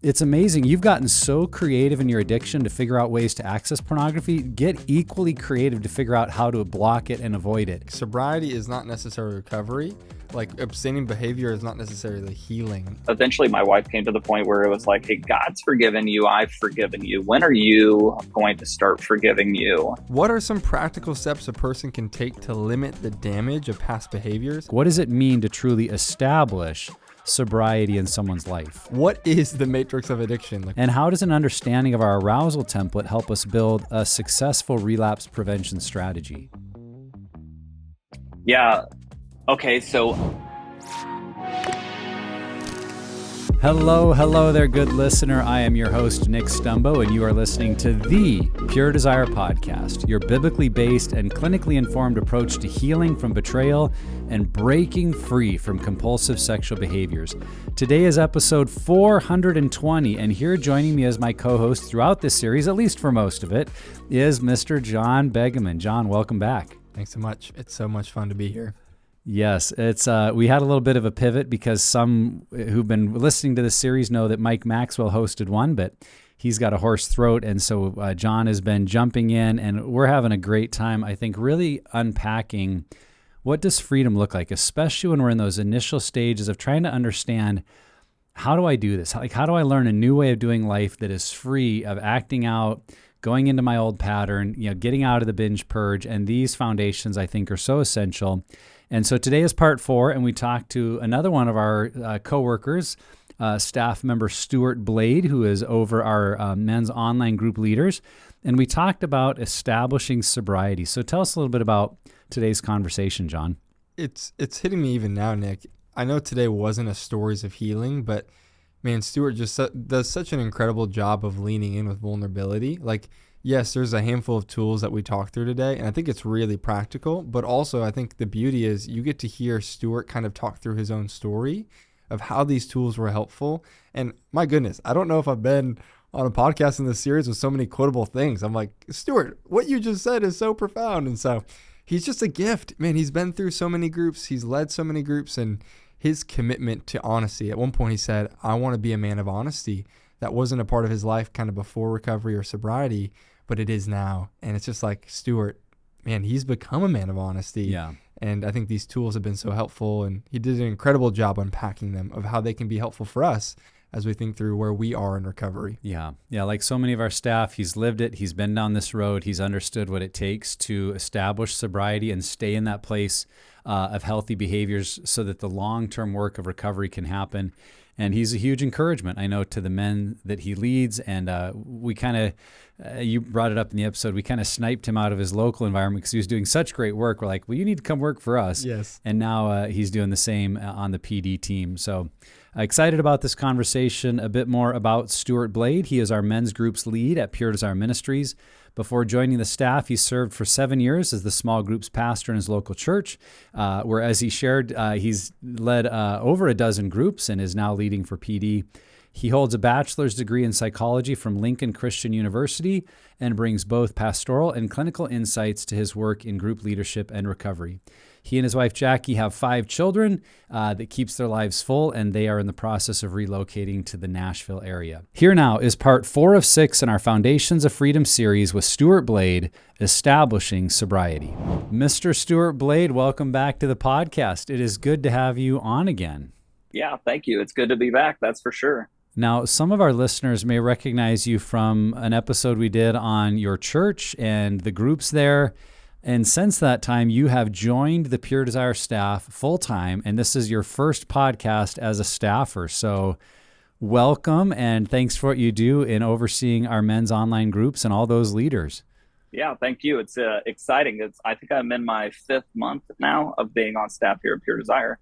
It's amazing. You've gotten so creative in your addiction to figure out ways to access pornography. Get equally creative to figure out how to block it and avoid it. Sobriety is not necessarily recovery. Like abstaining behavior is not necessarily healing. Eventually, my wife came to the point where it was like, hey, God's forgiven you. I've forgiven you. When are you going to start forgiving you? What are some practical steps a person can take to limit the damage of past behaviors? What does it mean to truly establish sobriety in someone's life? What is the matrix of addiction? And how does an understanding of our arousal template help us build a successful relapse prevention strategy? Yeah. Okay, so Hello there, good listener. I am your host, Nick Stumbo, and you are listening to the Pure Desire Podcast, your biblically based and clinically informed approach to healing from betrayal and breaking free from compulsive sexual behaviors. Today is episode 420, and here joining me as my co-host throughout this series, at least for most of it, is Mr. John Begeman. John, welcome back. Thanks so much. It's so much fun to be here. Yes, it's we had a little bit of a pivot because some who've been listening to this series know that Mike Maxwell hosted one, but he's got a hoarse throat, and so John has been jumping in, and we're having a great time, I think, really unpacking what does freedom look like, especially when we're in those initial stages of trying to understand, how do I do this? Like, how do I learn a new way of doing life that is free of acting out, going into my old pattern, getting out of the binge purge, and these foundations I think are so essential. And so today is part 4, and we talked to another one of our coworkers, staff member Stuart Blade, who is over our men's online group leaders, and we talked about establishing sobriety. So tell us a little bit about today's conversation, John. It's hitting me even now, Nick. I know today wasn't a stories of healing, but man, Stuart just does such an incredible job of leaning in with vulnerability. Like, yes, there's a handful of tools that we talked through today, and I think it's really practical, but also I think the beauty is you get to hear Stuart kind of talk through his own story of how these tools were helpful. And my goodness, I don't know if I've been on a podcast in this series with so many quotable things. I'm like, Stuart, what you just said is so profound. And so he's just a gift. Man, he's been through so many groups. He's led so many groups, and his commitment to honesty. At one point he said, I want to be a man of honesty. That wasn't a part of his life kind of before recovery or sobriety, but it is now. And it's just like, Stuart, man, he's become a man of honesty. Yeah. And I think these tools have been so helpful, and he did an incredible job unpacking them of how they can be helpful for us as we think through where we are in recovery. Yeah. Like so many of our staff, he's lived it. He's been down this road. He's understood what it takes to establish sobriety and stay in that place of healthy behaviors so that the long-term work of recovery can happen. And he's a huge encouragement, I know, to the men that he leads. And we kind of, you brought it up in the episode, we kind of sniped him out of his local environment because he was doing such great work. We're like, well, you need to come work for us. Yes. And now he's doing the same on the PD team. So excited about this conversation. A bit more about Stuart Blade. He is our men's groups lead at Pure Desire Ministries. Before joining the staff, he served for 7 years as the small groups pastor in his local church, where, as he shared, he's led over a dozen groups and is now leading for PD. He holds a bachelor's degree in psychology from Lincoln Christian University and brings both pastoral and clinical insights to his work in group leadership and recovery. He and his wife, Jackie, have 5 children that keeps their lives full, and they are in the process of relocating to the Nashville area. Here now is part 4 of 6 in our Foundations of Freedom series with Stuart Blade, Establishing Sobriety. Mr. Stuart Blade, welcome back to the podcast. It is good to have you on again. yeah, thank you. It's good to be back. That's for sure. Now, some of our listeners may recognize you from an episode we did on your church and the groups there. And since that time, you have joined the Pure Desire staff full-time, and this is your first podcast as a staffer. So welcome, and thanks for what you do in overseeing our men's online groups and all those leaders. Yeah, thank you. It's exciting. I think I'm in my 5th month now of being on staff here at Pure Desire.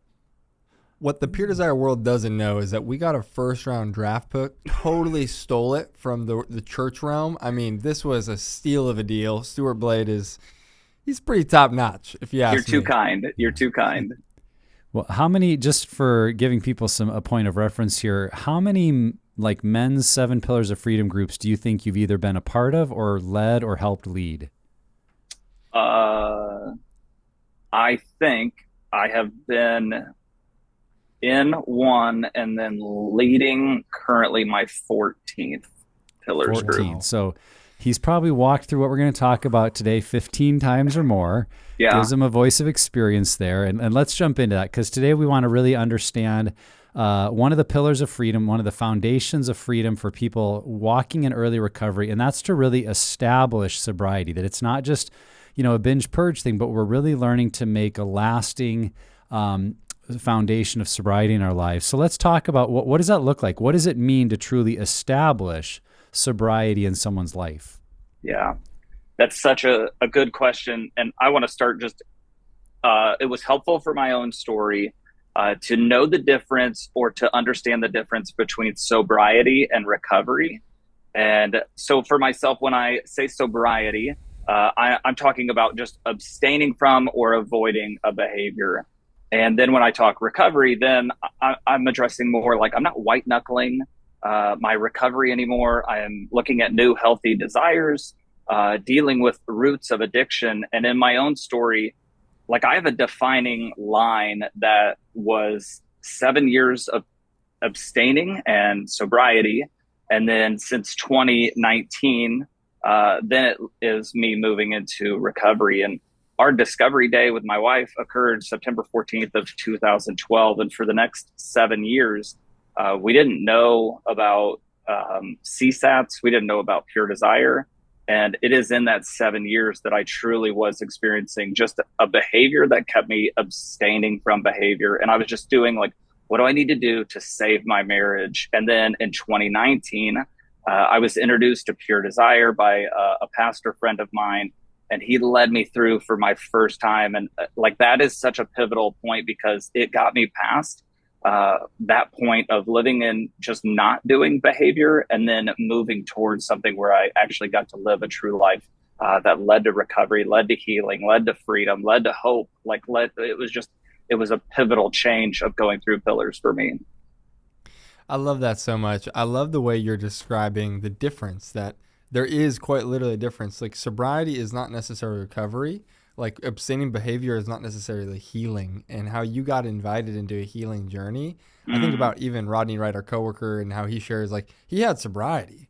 What the Pure Desire world doesn't know is that we got a first-round draft pick, totally stole it from the church realm. I mean, this was a steal of a deal. Stuart Blade he's pretty top-notch, if you ask me. You're too kind. You're too kind. Well, how many, just for giving people a point of reference here, how many like men's 7 Pillars of Freedom groups do you think you've either been a part of or led or helped lead? I think I have been in one and then leading currently my 14th Pillars group. 14. So he's probably walked through what we're going to talk about today 15 times or more. Yeah. Gives him a voice of experience there. And let's jump into that, because today we want to really understand one of the pillars of freedom, one of the foundations of freedom for people walking in early recovery, and that's to really establish sobriety, that it's not just, a binge purge thing, but we're really learning to make a lasting foundation of sobriety in our lives. So let's talk about what does that look like? What does it mean to truly establish sobriety in someone's life? Yeah, that's such a good question. And I want to start just, it was helpful for my own story to know the difference, or to understand the difference between sobriety and recovery. And so for myself, when I say sobriety, I'm talking about just abstaining from or avoiding a behavior. And then when I talk recovery, then I'm addressing more like I'm not white knuckling my recovery anymore. I am looking at new healthy desires, dealing with roots of addiction. And in my own story, like I have a defining line that was 7 years of abstaining and sobriety. And then since 2019, then it is me moving into recovery. And our discovery day with my wife occurred September 14th of 2012. And for the next 7 years, we didn't know about CSATs. We didn't know about pure desire. And it is in that 7 years that I truly was experiencing just a behavior that kept me abstaining from behavior. And I was just doing like, what do I need to do to save my marriage? And then in 2019, I was introduced to pure desire by a pastor friend of mine, and he led me through for my first time. And like, that is such a pivotal point, because it got me past that point of living in just not doing behavior, and then moving towards something where I actually got to live a true life that led to recovery, led to healing, led to freedom, led to hope. It was a pivotal change of going through Pillars for me. I love that so much. I love the way you're describing the difference, that there is quite literally a difference. Like, sobriety is not necessarily recovery. Like, abstaining behavior is not necessarily healing. And how you got invited into a healing journey. I think about even Rodney Wright, our coworker, and how he shares, like, he had sobriety,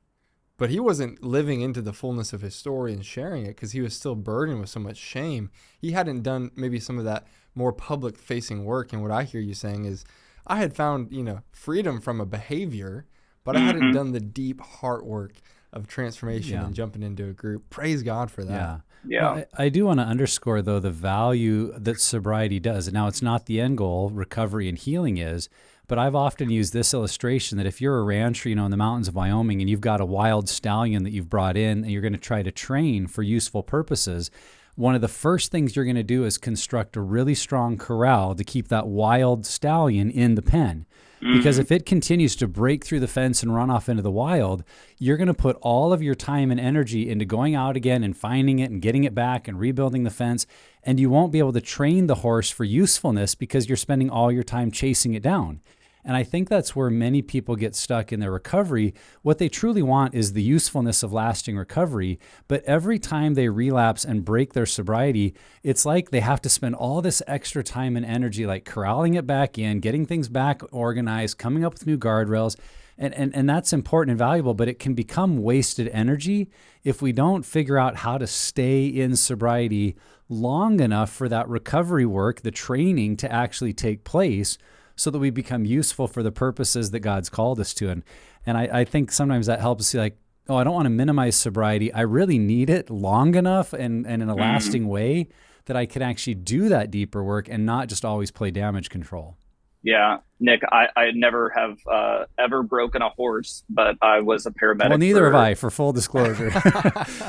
but he wasn't living into the fullness of his story and sharing it because he was still burdened with so much shame. He hadn't done maybe some of that more public facing work. And what I hear you saying is, I had found, freedom from a behavior, but I hadn't done the deep heart work of transformation and jumping into a group. Praise God for that. Yeah. Well, I do want to underscore, though, the value that sobriety does. Now, it's not the end goal, recovery and healing is, but I've often used this illustration that if you're a rancher, in the mountains of Wyoming, and you've got a wild stallion that you've brought in and you're going to try to train for useful purposes, one of the first things you're going to do is construct a really strong corral to keep that wild stallion in the pen. Because if it continues to break through the fence and run off into the wild, you're going to put all of your time and energy into going out again and finding it and getting it back and rebuilding the fence. And you won't be able to train the horse for usefulness because you're spending all your time chasing it down. And I think that's where many people get stuck in their recovery. What they truly want is the usefulness of lasting recovery. But every time they relapse and break their sobriety, it's like they have to spend all this extra time and energy, like corralling it back in, getting things back organized, coming up with new guardrails. And that's important and valuable, but it can become wasted energy if we don't figure out how to stay in sobriety long enough for that recovery work, the training to actually take place, so that we become useful for the purposes that God's called us to. And I think sometimes that helps see like, I don't want to minimize sobriety. I really need it long enough and in a lasting way that I can actually do that deeper work and not just always play damage control. Yeah, Nick, I never have ever broken a horse, but I was a paramedic. Well, neither have I, for full disclosure.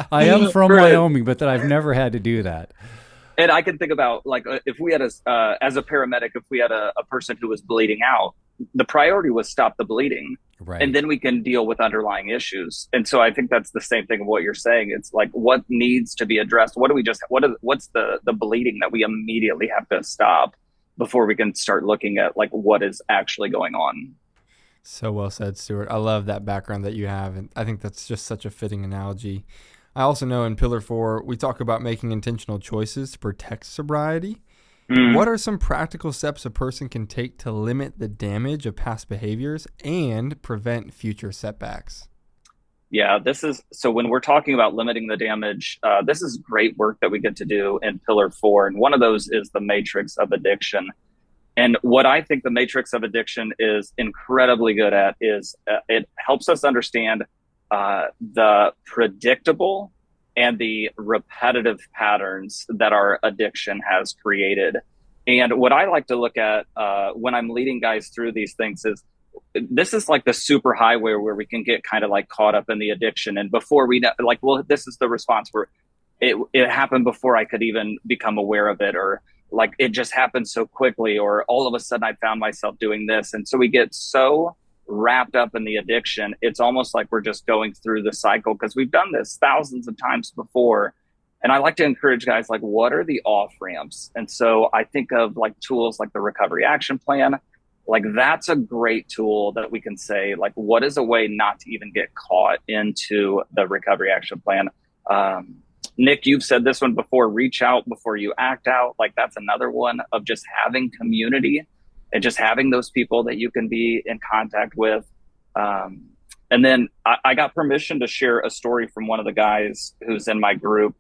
I am from Wyoming, but that I've never had to do that. And I can think about, like, if we had as a paramedic, if we had a person who was bleeding out, the priority was stop the bleeding. Right. And then we can deal with underlying issues. And so I think that's the same thing of what you're saying. It's like, what needs to be addressed? What's the bleeding that we immediately have to stop before we can start looking at like what is actually going on? So well said, Stuart. I love that background that you have. And I think that's just such a fitting analogy. I also know in Pillar 4, we talk about making intentional choices to protect sobriety. What are some practical steps a person can take to limit the damage of past behaviors and prevent future setbacks? Yeah, so when we're talking about limiting the damage, this is great work that we get to do in Pillar 4. And one of those is the matrix of addiction. And what I think the matrix of addiction is incredibly good at is it helps us understand the predictable and the repetitive patterns that our addiction has created. And what I like to look at when I'm leading guys through these things is this is like the super highway where we can get kind of like caught up in the addiction. And before we know, like, well, this is the response where it happened before I could even become aware of it, or like it just happened so quickly, or all of a sudden I found myself doing this. And so we get so wrapped up in the addiction, it's almost like we're just going through the cycle because we've done this thousands of times before. And I like to encourage guys, like, what are the off ramps? And so I think of like tools like the recovery action plan. Like, that's a great tool that we can say, like, what is a way not to even get caught into the recovery action plan? Nick, you've said this one before, reach out before you act out. Like, that's another one of just having community and just having those people that you can be in contact with. And then I got permission to share a story from one of the guys who's in my group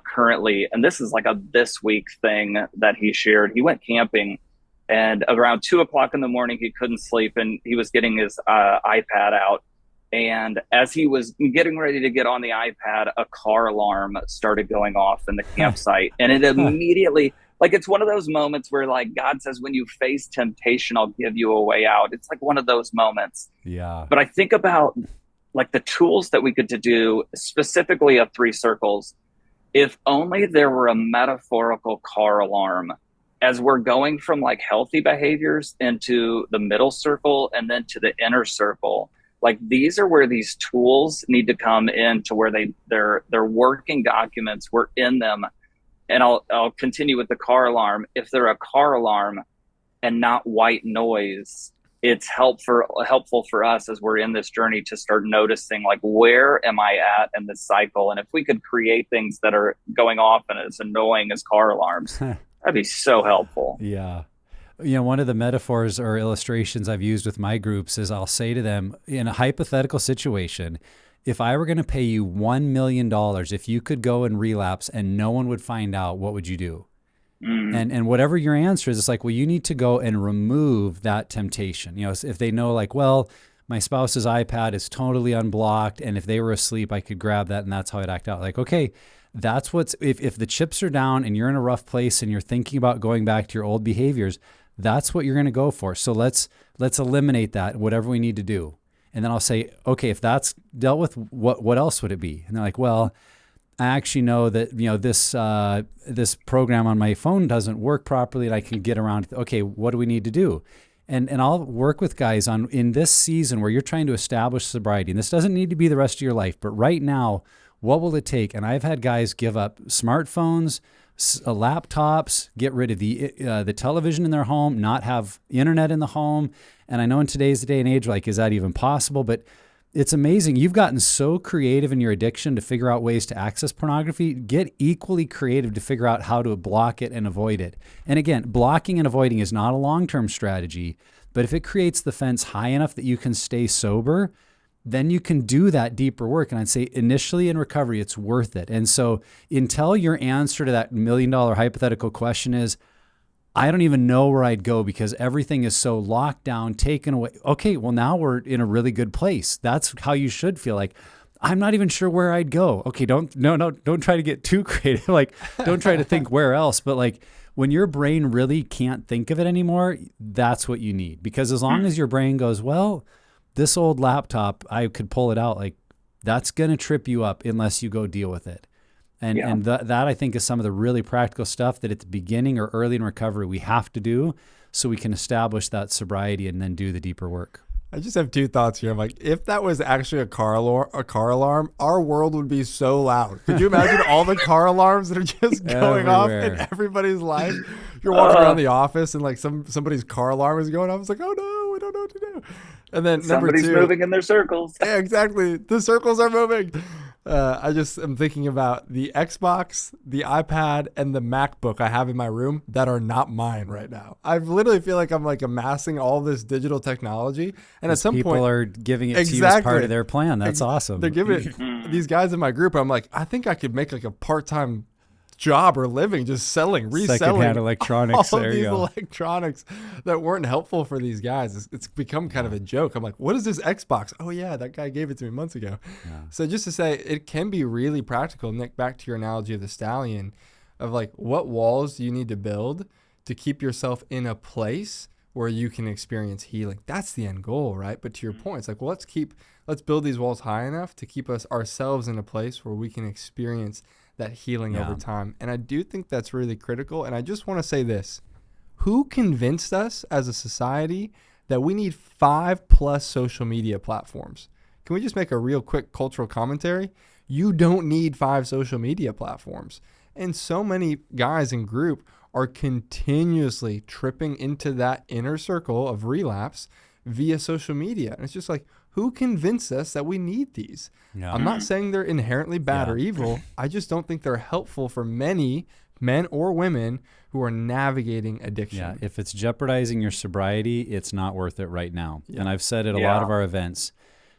currently. And this is like a this week thing that he shared. He went camping, and around 2:00 in the morning, he couldn't sleep, and he was getting his iPad out. And as he was getting ready to get on the iPad, a car alarm started going off in the campsite. And it immediately, like, it's one of those moments where, like, God says, when you face temptation, I'll give you a way out. It's like one of those moments. Yeah. But I think about, like, the tools that we get to do, specifically of 3 circles. If only there were a metaphorical car alarm as we're going from like healthy behaviors into the middle circle and then to the inner circle. Like, these are where these tools need to come in, to where they're working documents. We're in them. And I'll continue with the car alarm. If they're a car alarm and not white noise, it's helpful for us as we're in this journey to start noticing, like, where am I at in this cycle? And if we could create things that are going off and as annoying as car alarms, that'd be so helpful. Yeah. You know, one of the metaphors or illustrations I've used with my groups is I'll say to them, in a hypothetical situation, if I were going to pay you $1 million, if you could go and relapse and no one would find out, what would you do? And whatever your answer is, it's like, well, you need to go and remove that temptation. You know, if they know, like, well, my spouse's iPad is totally unblocked, and if they were asleep, I could grab that, and that's how I'd act out. Like, okay, that's if the chips are down and you're in a rough place and you're thinking about going back to your old behaviors, that's what you're going to go for. So let's eliminate that, whatever we need to do. And then I'll say, okay, if that's dealt with, what else would it be? And they're like, well, I actually know that, you know, this program on my phone doesn't work properly, and I can get around. Okay, what do we need to do? And I'll work with guys on, in this season where you're trying to establish sobriety, and this doesn't need to be the rest of your life, but right now, what will it take? And I've had guys give up smartphones, laptops, get rid of the television in their home, not have internet in the home. And I know in today's day and age, like, is that even possible? But it's amazing. You've gotten so creative in your addiction to figure out ways to access pornography. Get equally creative to figure out how to block it and avoid it. And again, blocking and avoiding is not a long-term strategy, but if it creates the fence high enough that you can stay sober, then you can do that deeper work. And I'd say initially in recovery, it's worth it. And so until your answer to that $1 million hypothetical question is, I don't even know where I'd go because everything is so locked down, taken away. Okay, well, now we're in a really good place. That's how you should feel. Like, I'm not even sure where I'd go. Okay, don't try to get too creative. Like, don't try to think where else. But like, when your brain really can't think of it anymore, that's what you need. Because as long as your brain goes, well, this old laptop, I could pull it out, like, that's going to trip you up unless you go deal with it. And that I think is some of the really practical stuff that at the beginning or early in recovery we have to do so we can establish that sobriety and then do the deeper work. I just have 2 thoughts here. I'm like, if that was actually a car alarm, our world would be so loud. Could you imagine all the car alarms that are just going off in everybody's life? You're walking around the office and like somebody's car alarm is going off. It's like, oh no, we don't know what to do. And then somebody's number 2, moving in their circles. Yeah, exactly. The circles are moving. I just am thinking about the Xbox, the iPad, and the MacBook I have in my room that are not mine right now. I literally feel like I'm like amassing all this digital technology, and at some people point, are giving it to you as part of their plan. That's awesome. They're giving it these guys in my group. I'm like, I think I could make like a part-time job or living just selling, reselling secondhand electronics. all there these you go. electronics that weren't helpful for these guys. It's become kind of a joke. I'm like, what is this Xbox? Oh yeah, that guy gave it to me months ago. Yeah. So just to say, it can be really practical. Nick, back to your analogy of the stallion, of like, what walls do you need to build to keep yourself in a place where you can experience healing? That's the end goal, right? But to your point, it's like, well, let's build these walls high enough to keep ourselves in a place where we can experience that healing over time. And I do think that's really critical. And I just want to say this: who convinced us as a society that we need 5+ social media platforms? Can we just make a real quick cultural commentary? You don't need 5 social media platforms. And so many guys in group are continuously tripping into that inner circle of relapse via social media. And it's just like, who convinced us that we need these? Yeah. I'm not saying they're inherently bad or evil. I just don't think they're helpful for many men or women who are navigating addiction. Yeah, if it's jeopardizing your sobriety, it's not worth it right now. Yeah. And I've said at a lot of our events,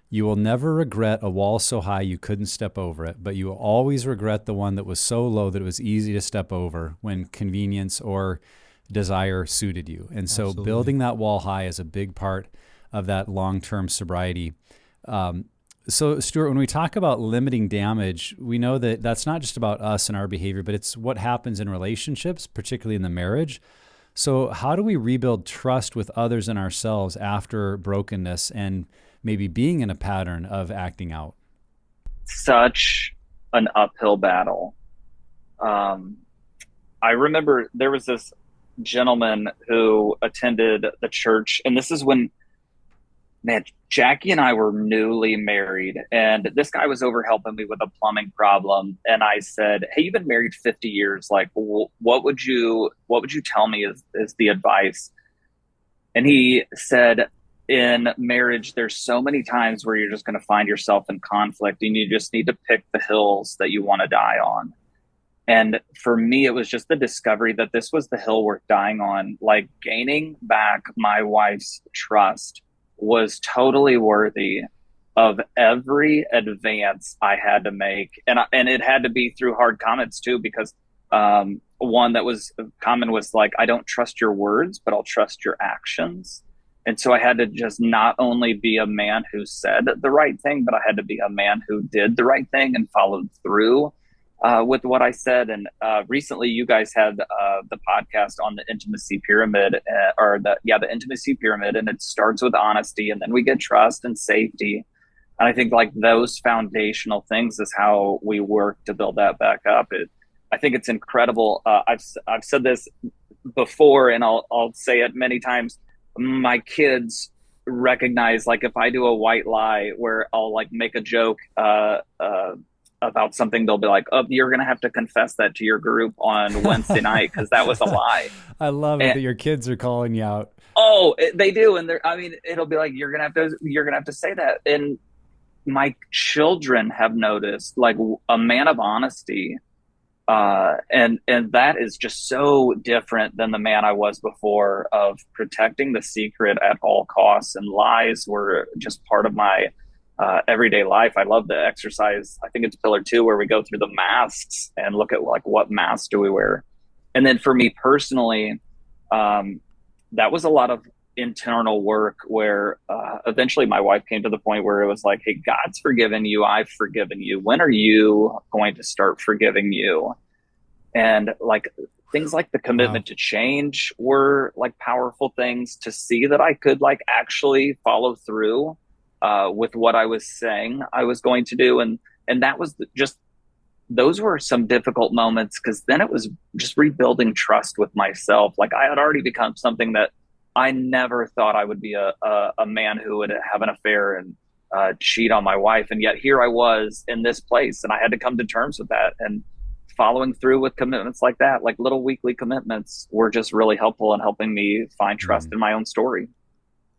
you will never regret a wall so high you couldn't step over it, but you will always regret the one that was so low that it was easy to step over when convenience or desire suited you. And so building that wall high is a big part of that long-term sobriety. So Stuart, when we talk about limiting damage, we know that that's not just about us and our behavior, but it's what happens in relationships, particularly in the marriage. So how do we rebuild trust with others and ourselves after brokenness and maybe being in a pattern of acting out? Such an uphill battle. I remember there was this gentleman who attended the church, and this is when, man, Jackie and I were newly married, and this guy was over helping me with a plumbing problem. And I said, "Hey, you've been married 50 years. Like, what would you tell me is the advice?" And he said, "In marriage, there's so many times where you're just going to find yourself in conflict, and you just need to pick the hills that you want to die on." And for me, it was just the discovery that this was the hill worth dying on. Like, gaining back my wife's trust was totally worthy of every advance I had to make. And it had to be through hard comments too, because one that was common was like, "I don't trust your words, but I'll trust your actions." And so I had to just not only be a man who said the right thing, but I had to be a man who did the right thing and followed through with what I said. And recently you guys had the podcast on the intimacy pyramid, the intimacy pyramid, and it starts with honesty, and then we get trust and safety. And I think like those foundational things is how we work to build that back up. I think it's incredible. I've said this before, and I'll say it many times. My kids recognize, like, if I do a white lie where I'll like make a joke about something, they'll be like, "Oh, you're going to have to confess that to your group on Wednesday night because that was a lie." I love it that your kids are calling you out. Oh, they do. And it'll be like, you're going to have to say that. And my children have noticed, like, a man of honesty. And that is just so different than the man I was before, of protecting the secret at all costs. And lies were just part of my everyday life. I love the exercise. I think it's pillar 2, where we go through the masks and look at like, what mask do we wear? And then for me personally, that was a lot of internal work where eventually my wife came to the point where it was like, "Hey, God's forgiven you. I've forgiven you. When are you going to start forgiving you?" And like things like the commitment to change were like powerful things to see that I could like actually follow through with what I was saying I was going to do. And that was just, those were some difficult moments, because then it was just rebuilding trust with myself. Like, I had already become something that I never thought I would be a man who would have an affair and cheat on my wife. And yet here I was in this place, and I had to come to terms with that. And following through with commitments like that, like little weekly commitments, were just really helpful in helping me find trust in my own story.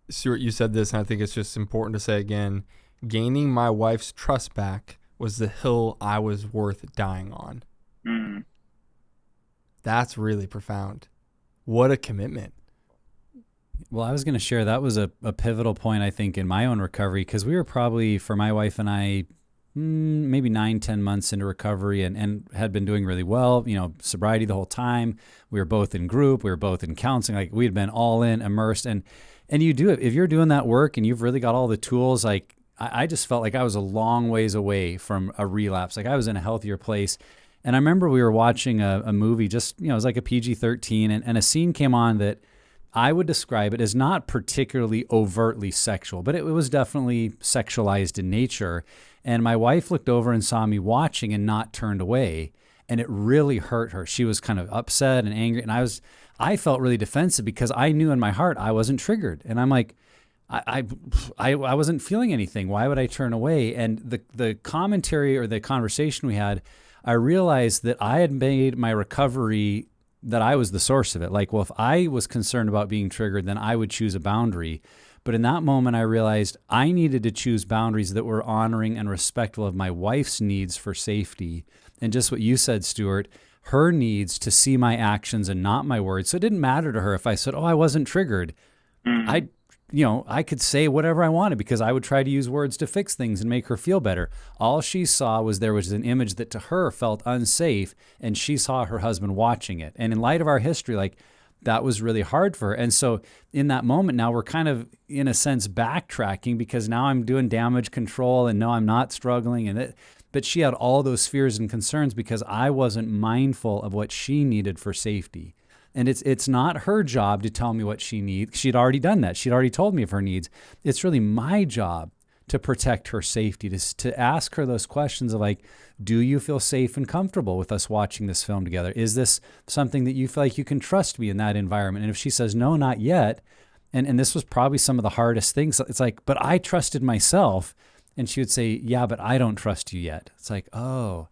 Stuart, you said this, and I think it's just important to say again, gaining my wife's trust back was the hill I was worth dying on. Mm. That's really profound. What a commitment. Well, I was going to share that was a pivotal point, I think, in my own recovery, because we were probably, for my wife and I, maybe 9-10 months into recovery and had been doing really well, sobriety the whole time. We were both in group. We were both in counseling. Like, we had been all in, immersed. And you do it. If you're doing that work and you've really got all the tools, like, I just felt like I was a long ways away from a relapse. Like, I was in a healthier place. And I remember we were watching a movie, just, it was like a PG-13, and a scene came on that I would describe it as not particularly overtly sexual, but it was definitely sexualized in nature. And my wife looked over and saw me watching and not turned away. And it really hurt her. She was kind of upset and angry. And I felt really defensive because I knew in my heart I wasn't triggered. And I'm like, I wasn't feeling anything. Why would I turn away? And the commentary or the conversation we had, I realized that I had made my recovery, that I was the source of it. Like, well, if I was concerned about being triggered, then I would choose a boundary. But in that moment, I realized I needed to choose boundaries that were honoring and respectful of my wife's needs for safety. And just what you said, Stuart, her needs to see my actions and not my words. So it didn't matter to her if I said, oh, I wasn't triggered. I could say whatever I wanted because I would try to use words to fix things and make her feel better. All she saw was there was an image that to her felt unsafe, and she saw her husband watching it. And in light of our history, like, that was really hard for her. And so in that moment, now we're kind of, in a sense, backtracking because now I'm doing damage control and no, I'm not struggling. But she had all those fears and concerns because I wasn't mindful of what she needed for safety. And it's not her job to tell me what she needs. She'd already done that. She'd already told me of her needs. It's really my job to protect her safety, to ask her those questions of like, do you feel safe and comfortable with us watching this film together? Is this something that you feel like you can trust me in that environment? And if she says, no, not yet, and this was probably some of the hardest things, it's like, but I trusted myself. And she would say, yeah, but I don't trust you yet. It's like, oh,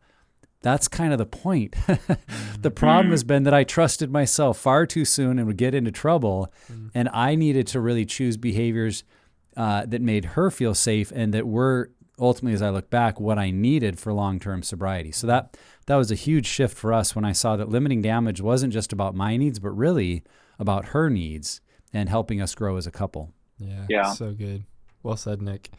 that's kind of the point. The problem has been that I trusted myself far too soon and would get into trouble. And I needed to really choose behaviors that made her feel safe and that were ultimately, as I look back, what I needed for long-term sobriety. So that was a huge shift for us when I saw that limiting damage wasn't just about my needs, but really about her needs and helping us grow as a couple. Yeah. So good. Well said, Nick.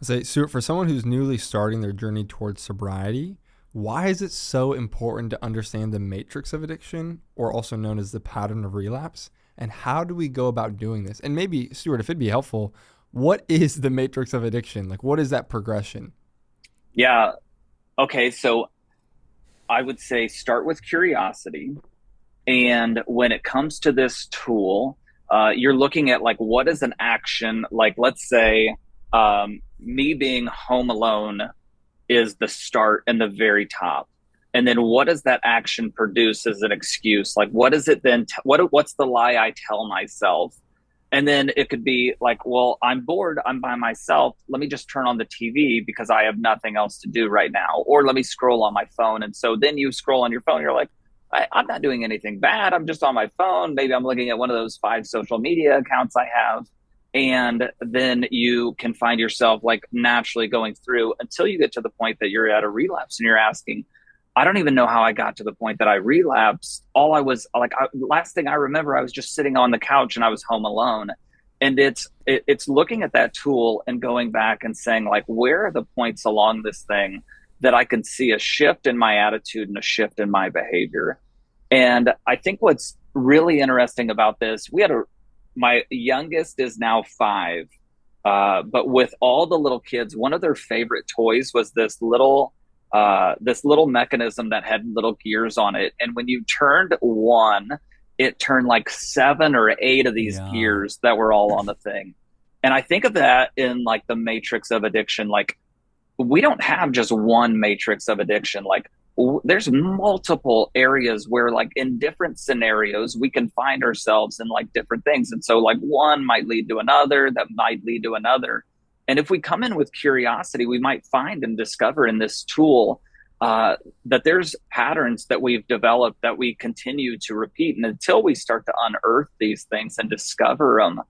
So, Stuart, for someone who's newly starting their journey towards sobriety, why is it so important to understand the matrix of addiction, or also known as the pattern of relapse? And how do we go about doing this? And maybe, Stuart, if it'd be helpful, what is the matrix of addiction? Like, what is that progression? Yeah. Okay. So I would say start with curiosity. And when it comes to this tool, you're looking at like, what is an action? Like, let's say me being home alone is the start and the very top. And then what does that action produce as an excuse? Like, what is it then? What's the lie I tell myself? And then it could be like, well, I'm bored. I'm by myself. Let me just turn on the TV because I have nothing else to do right now. Or let me scroll on my phone. And so then you scroll on your phone. You're like, I'm not doing anything bad. I'm just on my phone. Maybe I'm looking at one of those 5 social media accounts I have. And then you can find yourself like naturally going through until you get to the point that you're at a relapse and you're asking, I don't even know how I got to the point that I relapsed. All I was like, last thing I remember, I was just sitting on the couch and I was home alone. And it's looking at that tool and going back and saying like, where are the points along this thing that I can see a shift in my attitude and a shift in my behavior? And I think what's really interesting about this, my youngest is now 5, but with all the little kids, one of their favorite toys was this little mechanism that had little gears on it. And when you turned one, it turned like 7 or 8 of these gears that were all on the thing. And I think of that in like the matrix of addiction. Like, we don't have just one matrix of addiction. Like, there's multiple areas where like in different scenarios, we can find ourselves in like different things. And so like one might lead to another, that might lead to another. And if we come in with curiosity, we might find and discover in this tool that there's patterns that we've developed that we continue to repeat. And until we start to unearth these things and discover them,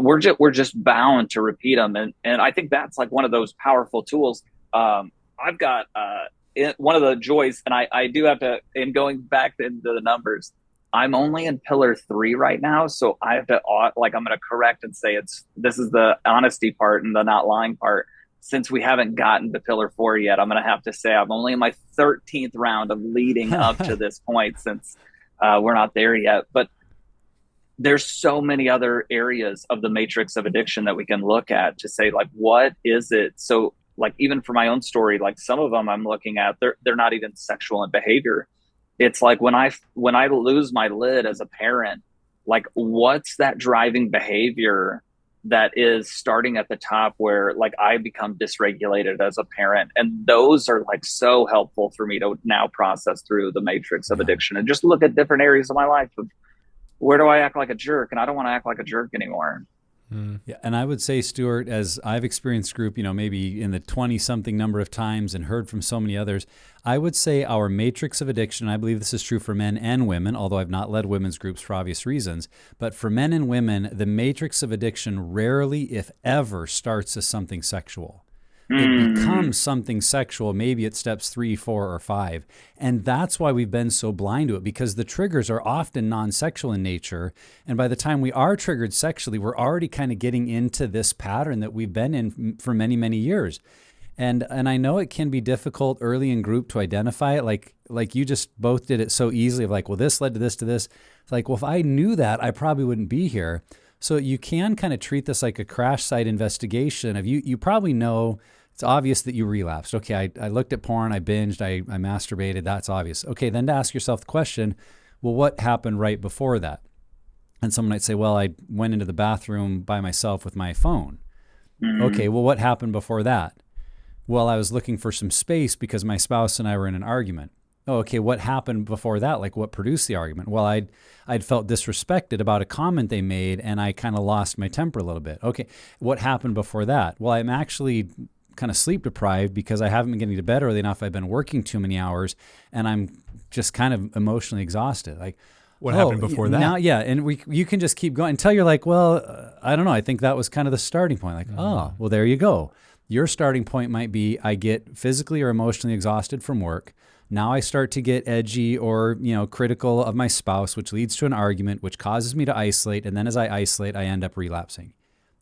we're just bound to repeat them. And I think that's like one of those powerful tools. I've got one of the joys, and I do have to, in going back into the numbers, I'm only in pillar 3 right now. So I have to, like, I'm going to correct and say this is the honesty part and the not lying part. Since we haven't gotten to pillar 4 yet, I'm going to have to say I'm only in my 13th round of leading up to this point, since we're not there yet. But there's so many other areas of the matrix of addiction that we can look at to say, like, what is it? So, like, even for my own story, like, some of them I'm looking at, they're not even sexual in behavior. It's like when I lose my lid as a parent, like, what's that driving behavior that is starting at the top, where, like, I become dysregulated as a parent? And those are, like, so helpful for me to now process through the matrix of addiction and just look at different areas of my life of, where do I act like a jerk? And I don't want to act like a jerk anymore. Yeah, and I would say, Stuart, as I've experienced group, maybe in the 20-something number of times and heard from so many others, I would say our matrix of addiction, I believe this is true for men and women, although I've not led women's groups for obvious reasons, but for men and women, the matrix of addiction rarely, if ever, starts as something sexual. It becomes something sexual, maybe at steps 3, 4, or 5. And that's why we've been so blind to it, because the triggers are often non-sexual in nature. And by the time we are triggered sexually, we're already kind of getting into this pattern that we've been in for many, many years. And I know it can be difficult early in group to identify it. Like you just both did it so easily of like, well, this led to this to this. It's like, well, if I knew that, I probably wouldn't be here. So you can kind of treat this like a crash site investigation of you probably know. It's obvious that you relapsed. Okay, I looked at porn, I binged, I masturbated. That's obvious. Okay, then to ask yourself the question, well, what happened right before that? And someone might say, well, I went into the bathroom by myself with my phone. Okay, well, what happened before that? Well, I was looking for some space because my spouse and I were in an argument. Oh, okay, what happened before that? Like, what produced the argument? Well, I'd felt disrespected about a comment they made, and I kind of lost my temper a little bit. Okay, what happened before that? Well, I'm actually kind of sleep deprived because I haven't been getting to bed early enough. I've been working too many hours, and I'm just kind of emotionally exhausted. Like, what happened before that? Now, yeah, and you can just keep going until you're like, well, I don't know. I think that was kind of the starting point. Like, oh, well, there you go. Your starting point might be I get physically or emotionally exhausted from work. Now I start to get edgy or, critical of my spouse, which leads to an argument, which causes me to isolate. And then as I isolate, I end up relapsing.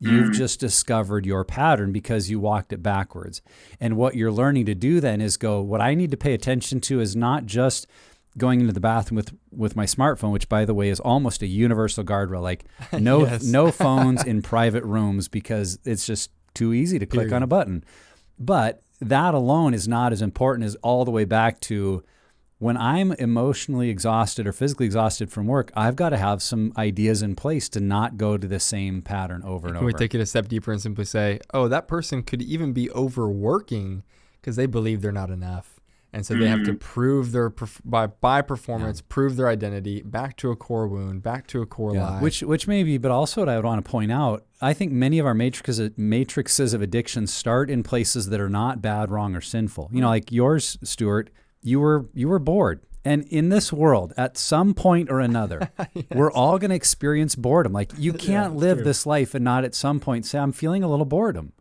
You've just discovered your pattern because you walked it backwards. And what you're learning to do then is go, what I need to pay attention to is not just going into the bathroom with my smartphone, which, by the way, is almost a universal guardrail. Like no phones in private rooms because it's just too easy to click on a button. But that alone is not as important as all the way back to when I'm emotionally exhausted or physically exhausted from work, I've got to have some ideas in place to not go to the same pattern over and over. Can we take it a step deeper and simply say, oh, that person could even be overworking because they believe they're not enough. And so they have to prove their, by performance, prove their identity back to a core wound, back to a core lie. Which may be, but also what I would want to point out, I think many of our matrices of addiction start in places that are not bad, wrong, or sinful. Like yours, Stuart, you were bored. And in this world, at some point or another, we're all going to experience boredom. Like you can't live this life and not at some point say, I'm feeling a little boredom.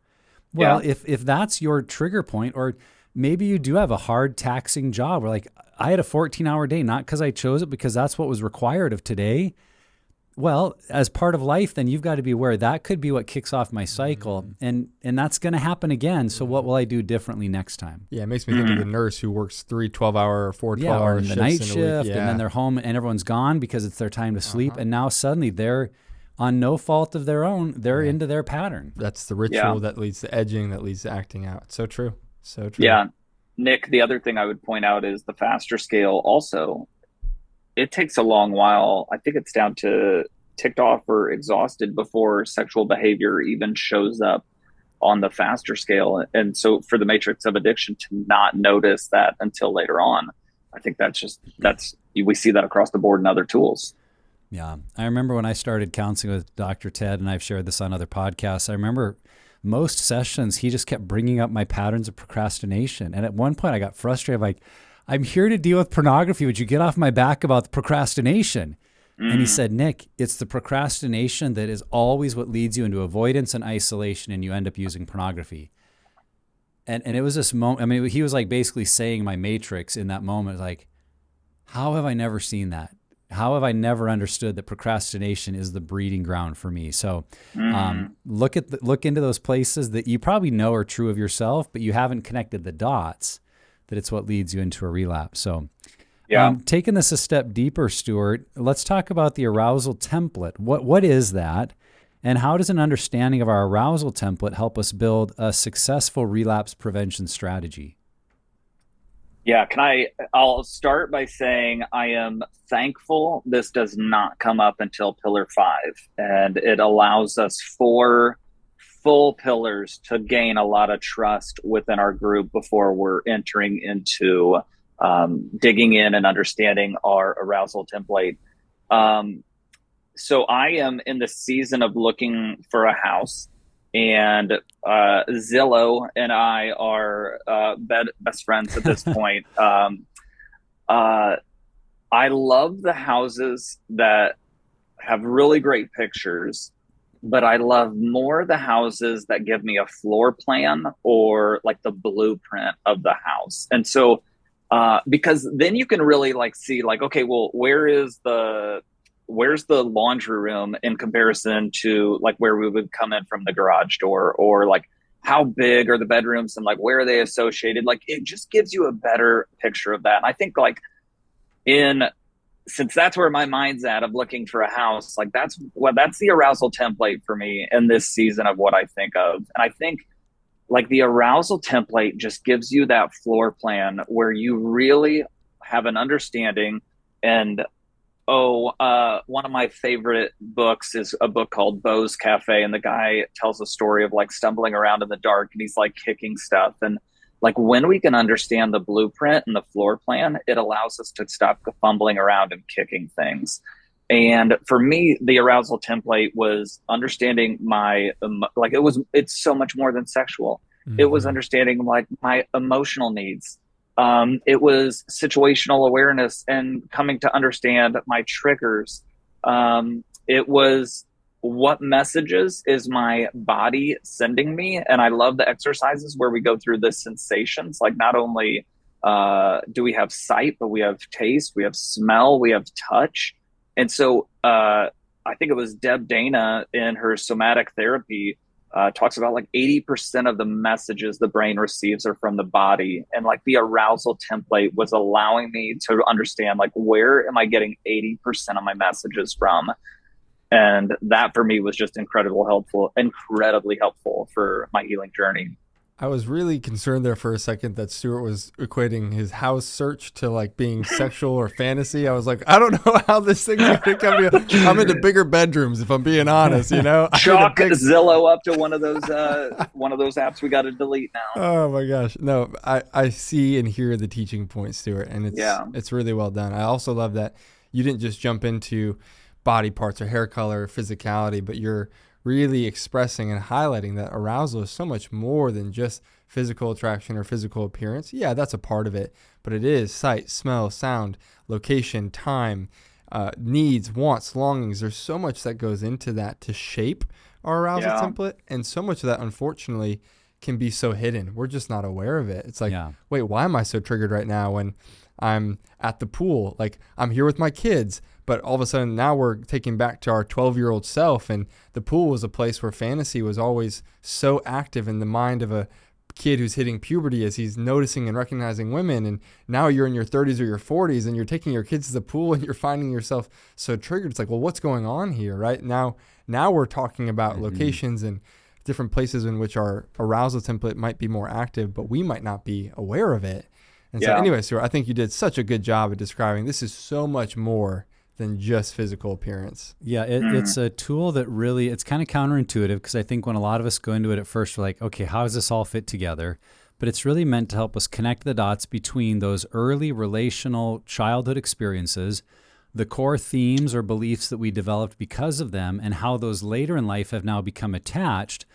Well, if that's your trigger point, or maybe you do have a hard, taxing job where like I had a 14-hour day, not because I chose it, because that's what was required of today. Well, as part of life, then you've got to be aware that could be what kicks off my cycle, and that's going to happen again. So what will I do differently next time? Yeah, it makes me think of the nurse who works 3 12-hour or 4 12-hour shifts the night in a shift, week. and then they're home and everyone's gone because it's their time to sleep, and now suddenly they're on no fault of their own, they're into their pattern. That's the ritual that leads to edging, that leads to acting out. So true. So true. Yeah. Nick, the other thing I would point out is the faster scale also. It takes a long while. I think it's down to ticked off or exhausted before sexual behavior even shows up on the faster scale. And so for the matrix of addiction to not notice that until later on, I think we see that across the board in other tools. Yeah. I remember when I started counseling with Dr. Ted, and I've shared this on other podcasts, I remember most sessions, he just kept bringing up my patterns of procrastination. And at one point I got frustrated. I'm like, I'm here to deal with pornography. Would you get off my back about the procrastination? And he said, Nick, it's the procrastination that is always what leads you into avoidance and isolation, and you end up using pornography. And it was this moment. I mean, he was like basically saying my matrix in that moment, like, how have I never seen that? How have I never understood that procrastination is the breeding ground for me? So look into those places that you probably know are true of yourself, but you haven't connected the dots, that it's what leads you into a relapse. So taking this a step deeper, Stuart, let's talk about the arousal template. What is that? And how does an understanding of our arousal template help us build a successful relapse prevention strategy? Yeah, I'll start by saying I am thankful this does not come up until pillar 5, and it allows us 4 full pillars to gain a lot of trust within our group before we're entering into digging in and understanding our arousal template. So I am in the season of looking for a house, and Zillow and I are best friends at this point. I love the houses that have really great pictures, but I love more the houses that give me a floor plan or like the blueprint of the house. And so, because then you can really like see like, okay, well, where's the laundry room in comparison to like where we would come in from the garage door, or like how big are the bedrooms and like where are they associated? Like it just gives you a better picture of that. And I think like since that's where my mind's at of looking for a house, like that's the arousal template for me in this season of what I think of. And I think like the arousal template just gives you that floor plan where you really have an understanding. And one of my favorite books is a book called Bo's Cafe, and the guy tells a story of like stumbling around in the dark and he's like kicking stuff. And like when we can understand the blueprint and the floor plan, it allows us to stop fumbling around and kicking things. And for me, the arousal template was understanding it's so much more than sexual. Mm-hmm. It was understanding like my emotional needs. It was situational awareness and coming to understand my triggers. It was what messages is my body sending me? And I love the exercises where we go through the sensations. Like not only do we have sight, but we have taste, we have smell, we have touch. And so I think it was Deb Dana in her somatic therapy talks about like 80% of the messages the brain receives are from the body. And like the arousal template was allowing me to understand like where am I getting 80% of my messages from? And that for me was just incredibly helpful for my healing journey. I was really concerned there for a second that Stuart was equating his house search to like being sexual or fantasy. I was like, I don't know how this thing's going to come here. I'm into bigger bedrooms, if I'm being honest, you know? Chalk Zillow up to one of those apps we got to delete now. Oh my gosh. No, I see and hear the teaching point, Stuart, and it's really well done. I also love that you didn't just jump into body parts or hair color or physicality, but you're really expressing and highlighting that arousal is so much more than just physical attraction or physical appearance. Yeah, that's a part of it, but it is sight, smell, sound, location, time, needs, wants, longings. There's so much that goes into that to shape our arousal template, and so much of that, unfortunately, can be so hidden. We're just not aware of it. It's like, wait, why am I so triggered right now when I'm at the pool? Like, I'm here with my kids, but all of a sudden now we're taking back to our 12-year-old self, and the pool was a place where fantasy was always so active in the mind of a kid who's hitting puberty as he's noticing and recognizing women. And now you're in your 30s or your 40s and you're taking your kids to the pool and you're finding yourself so triggered. It's like, well, what's going on here, right? Now we're talking about locations and different places in which our arousal template might be more active, but we might not be aware of it. And so anyway, Stuart, I think you did such a good job of describing this is so much more than just physical appearance. Yeah, it's a tool that really, it's kind of counterintuitive, because I think when a lot of us go into it at first, we're like, okay, how does this all fit together? But it's really meant to help us connect the dots between those early relational childhood experiences, the core themes or beliefs that we developed because of them, and how those later in life have now become attached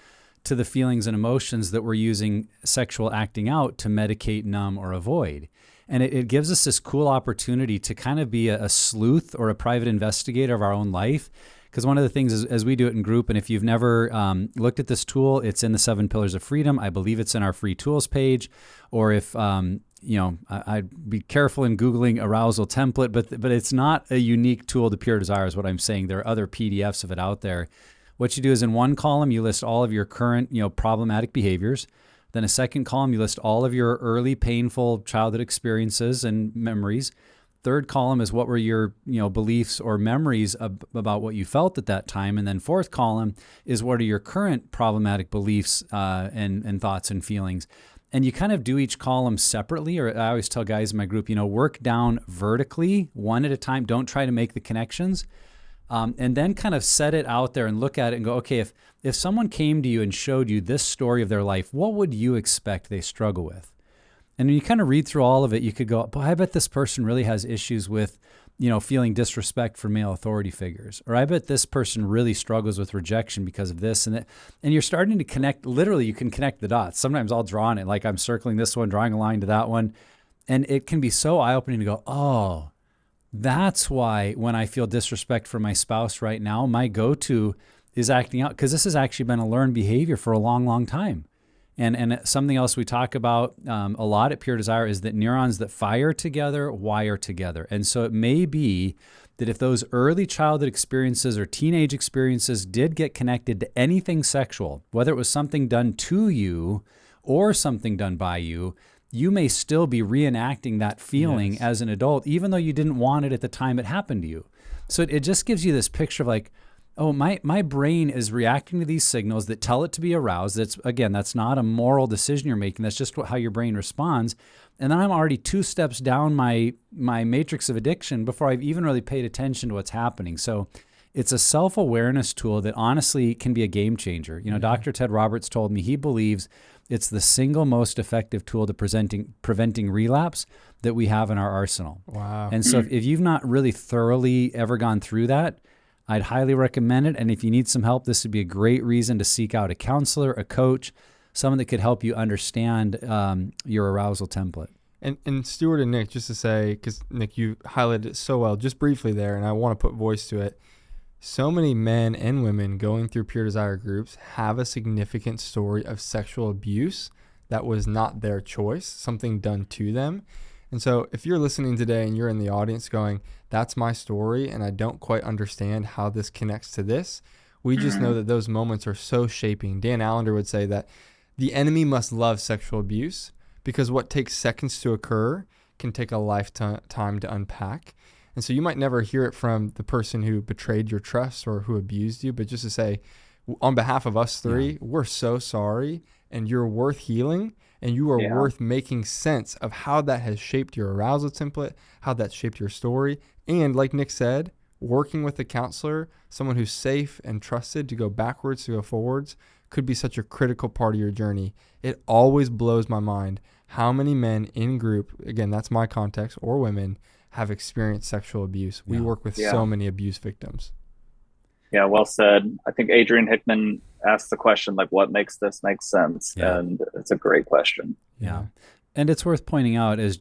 to the feelings and emotions that we're using sexual acting out to medicate, numb, or avoid. And it gives us this cool opportunity to kind of be a sleuth or a private investigator of our own life, Because one of the things is, as we do it in group, and if you've never looked at this tool, it's in the 7 Pillars of Freedom. I believe it's in our free tools page. Or if, I'd be careful in Googling arousal template, but it's not a unique tool to Pure Desire is what I'm saying. There are other PDFs of it out there. What you do is in one column, you list all of your current, problematic behaviors. Then a second column, you list all of your early painful childhood experiences and memories. Third column is what were your beliefs or memories about what you felt at that time. And then fourth column is what are your current problematic beliefs and thoughts and feelings. And you kind of do each column separately, or I always tell guys in my group, work down vertically, one at a time. Don't try to make the connections. And then kind of set it out there and look at it and go, okay, if someone came to you and showed you this story of their life, what would you expect they struggle with? And when you kind of read through all of it, you could go, boy, I bet this person really has issues with, feeling disrespect for male authority figures. Or I bet this person really struggles with rejection because of this and that. And you're starting to connect, literally, you can connect the dots. Sometimes I'll draw on it, like I'm circling this one, drawing a line to that one. And it can be so eye-opening to go, oh, that's why when I feel disrespect for my spouse right now, my go-to is acting out, because this has actually been a learned behavior for a long, long time. And something else we talk about a lot at Pure Desire is that neurons that fire together wire together. And so it may be that if those early childhood experiences or teenage experiences did get connected to anything sexual, whether it was something done to you or something done by you, you may still be reenacting that feeling as an adult, even though you didn't want it at the time it happened to you. So it just gives you this picture of like, oh, my brain is reacting to these signals that tell it to be aroused. That's not a moral decision you're making. That's just how your brain responds. And then I'm already 2 steps down my matrix of addiction before I've even really paid attention to what's happening. So it's a self-awareness tool that honestly can be a game changer. Dr. Ted Roberts told me he believes it's the single most effective tool to preventing relapse that we have in our arsenal. Wow. And so if you've not really thoroughly ever gone through that, I'd highly recommend it. And if you need some help, this would be a great reason to seek out a counselor, a coach, someone that could help you understand your arousal template. And Stuart and Nick, just to say, because Nick, you highlighted it so well, just briefly there, and I want to put voice to it. So many men and women going through Pure Desire groups have a significant story of sexual abuse that was not their choice, something done to them. And so if you're listening today and you're in the audience going, that's my story and I don't quite understand how this connects to this, we just know that those moments are so shaping. Dan Allender would say that the enemy must love sexual abuse because what takes seconds to occur can take a lifetime to unpack. And so you might never hear it from the person who betrayed your trust or who abused you, but just to say, on behalf of us three, we're so sorry and you're worth healing. And you are worth making sense of how that has shaped your arousal template, how that shaped your story. And like Nick said, working with a counselor, someone who's safe and trusted to go backwards, to go forwards, could be such a critical part of your journey. It always blows my mind how many men in group, again, that's my context, or women, have experienced sexual abuse. We work with so many abuse victims. Yeah, well said. I think Adrian Hickman asked the question, like, what makes this make sense? Yeah. And it's a great question. Yeah. And it's worth pointing out, as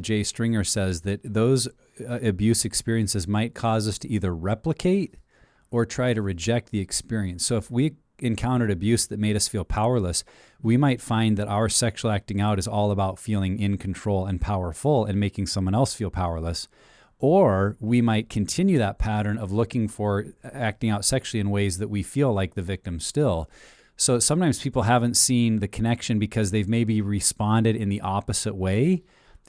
Jay Stringer says, that those abuse experiences might cause us to either replicate or try to reject the experience. So if we encountered abuse that made us feel powerless, we might find that our sexual acting out is all about feeling in control and powerful and making someone else feel powerless. Or we might continue that pattern of looking for acting out sexually in ways that we feel like the victim still. So sometimes people haven't seen the connection because they've maybe responded in the opposite way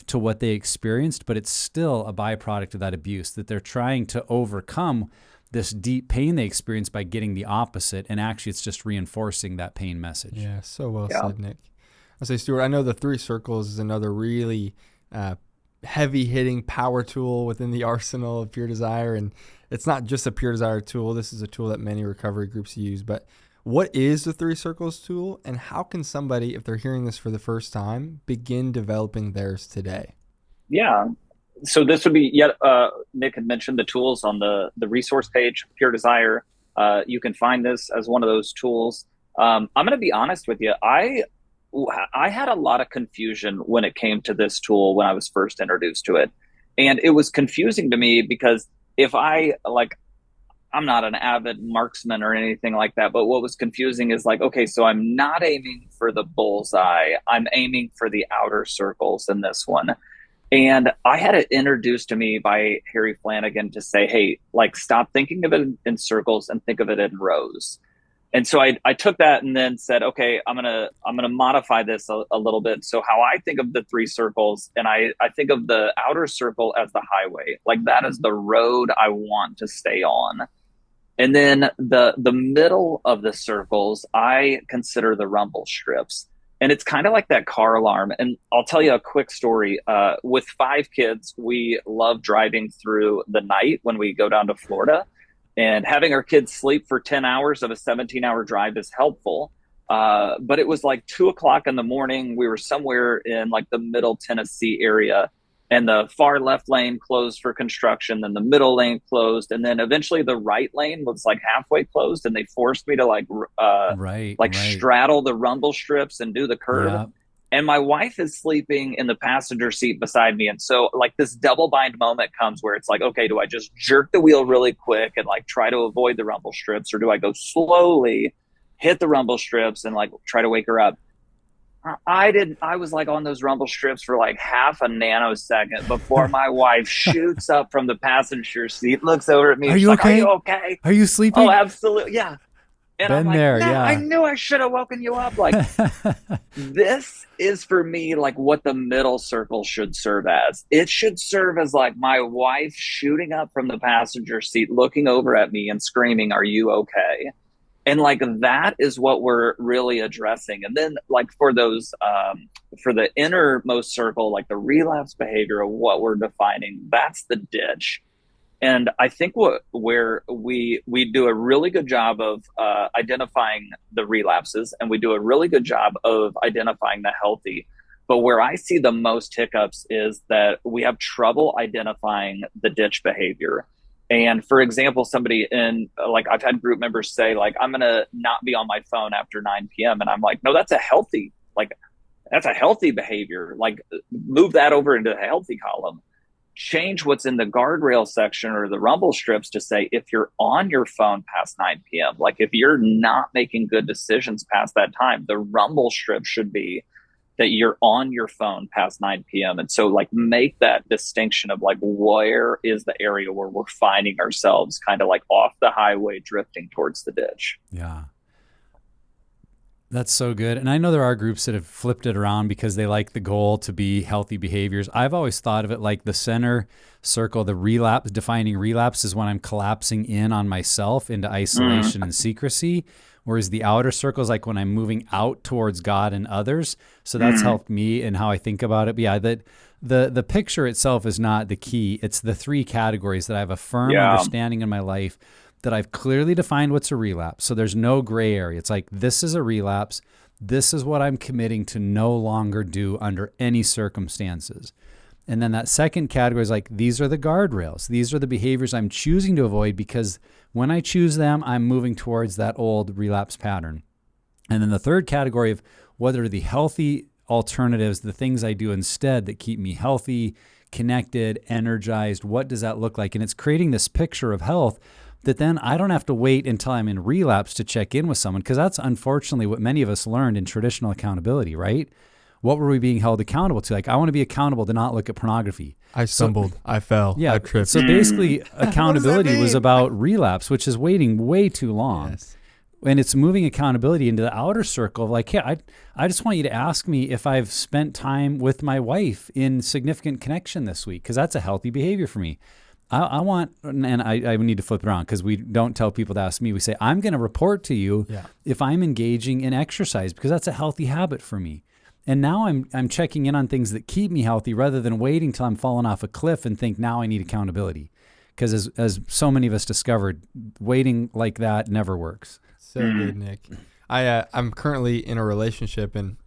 to what they experienced, but it's still a byproduct of that abuse, that they're trying to overcome this deep pain they experienced by getting the opposite, and actually it's just reinforcing that pain message. Yeah, so well said, Nick. I'll say, Stuart, I know the 3 circles is another really heavy-hitting power tool within the arsenal of Pure Desire, and it's not just a Pure Desire tool. This is a tool that many recovery groups use, but what is the 3 circles tool, and how can somebody, if they're hearing this for the first time, begin developing theirs today? Yeah. So this would be Nick had mentioned the tools on the resource page, Pure Desire. You can find this as one of those tools. I'm going to be honest with you. I had a lot of confusion when it came to this tool when I was first introduced to it. And it was confusing to me because if I I'm not an avid marksman or anything like that, but what was confusing is like, okay, so I'm not aiming for the bullseye. I'm aiming for the outer circles in this one. And I had it introduced to me by Harry Flanagan to say, hey, like, stop thinking of it in circles and think of it in rows. And so I took that and then said, okay, I'm gonna modify this a little bit. So how I think of the three circles, and I think of the outer circle as the highway, like that is the road I want to stay on. And then the middle of the circles, I consider the rumble strips. And it's kind of like that car alarm. And I'll tell you a quick story. With 5 kids, we love driving through the night when we go down to Florida. And having our kids sleep for 10 hours of a 17-hour drive is helpful. But it was like 2 o'clock in the morning. We were somewhere in like the middle Tennessee area, and the far left lane closed for construction. Then the middle lane closed. And then eventually the right lane was like halfway closed. And they forced me to straddle the rumble strips and do the curve. Yeah. And my wife is sleeping in the passenger seat beside me. And so like this double bind moment comes where it's like, okay, do I just jerk the wheel really quick and like try to avoid the rumble strips? Or do I go slowly, hit the rumble strips and like try to wake her up? I was like on those rumble strips for like half a nanosecond before my wife shoots up from the passenger seat, looks over at me. Are you like, okay? Are you okay? Are you sleeping? Oh, absolutely. Yeah. And Been I'm like, there, nah, yeah. I knew I should have woken you up. Like, this is for me, like what the middle circle should serve as. It should serve as like my wife shooting up from the passenger seat, looking over at me and screaming, "Are you okay?" And like that is what we're really addressing. And then like for those, for the innermost circle, like the relapse behavior of what we're defining, that's the ditch. And I think where we do a really good job of identifying the relapses, and we do a really good job of identifying the healthy. But where I see the most hiccups is that we have trouble identifying the ditch behavior. And for example, somebody in like I've had group members say like, I'm going to not be on my phone after 9 p.m. And I'm like, no, that's a healthy behavior. Like move that over into the healthy column. Change what's in the guardrail section or the rumble strips to say, if you're on your phone past 9 p.m., like if you're not making good decisions past that time, the rumble strip should be that you're on your phone past 9 p.m. And so like make that distinction of like, where is the area where we're finding ourselves kind of like off the highway drifting towards the ditch. Yeah. That's so good. And I know there are groups that have flipped it around because they like the goal to be healthy behaviors. I've always thought of it like the center circle, the relapse, defining relapse is when I'm collapsing in on myself into isolation and secrecy. Whereas the outer circle is like when I'm moving out towards God and others. So that's helped me in how I think about it. But yeah, the picture itself is not the key. It's the 3 categories that I have a firm understanding in my life that I've clearly defined what's a relapse. So there's no gray area. It's like, this is a relapse. This is what I'm committing to no longer do under any circumstances. And then that second category is like, these are the guardrails. These are the behaviors I'm choosing to avoid because when I choose them, I'm moving towards that old relapse pattern. And then the third category of what are the healthy alternatives, the things I do instead that keep me healthy, connected, energized. What does that look like? And it's creating this picture of health that then I don't have to wait until I'm in relapse to check in with someone, because that's unfortunately what many of us learned in traditional accountability, right? What were we being held accountable to? Like, I want to be accountable to not look at pornography. I stumbled. I fell. Yeah. I tripped. So basically, accountability was about relapse, which is waiting way too long. Yes. And it's moving accountability into the outer circle of like, hey, I just want you to ask me if I've spent time with my wife in significant connection this week, because that's a healthy behavior for me. I want, and I need to flip it around because we don't tell people to ask me. We say, I'm going to report to you if I'm engaging in exercise, because that's a healthy habit for me. And now I'm checking in on things that keep me healthy rather than waiting till I'm falling off a cliff and think now I need accountability. Because as so many of us discovered, waiting like that never works. So good, Nick. I'm currently in a relationship and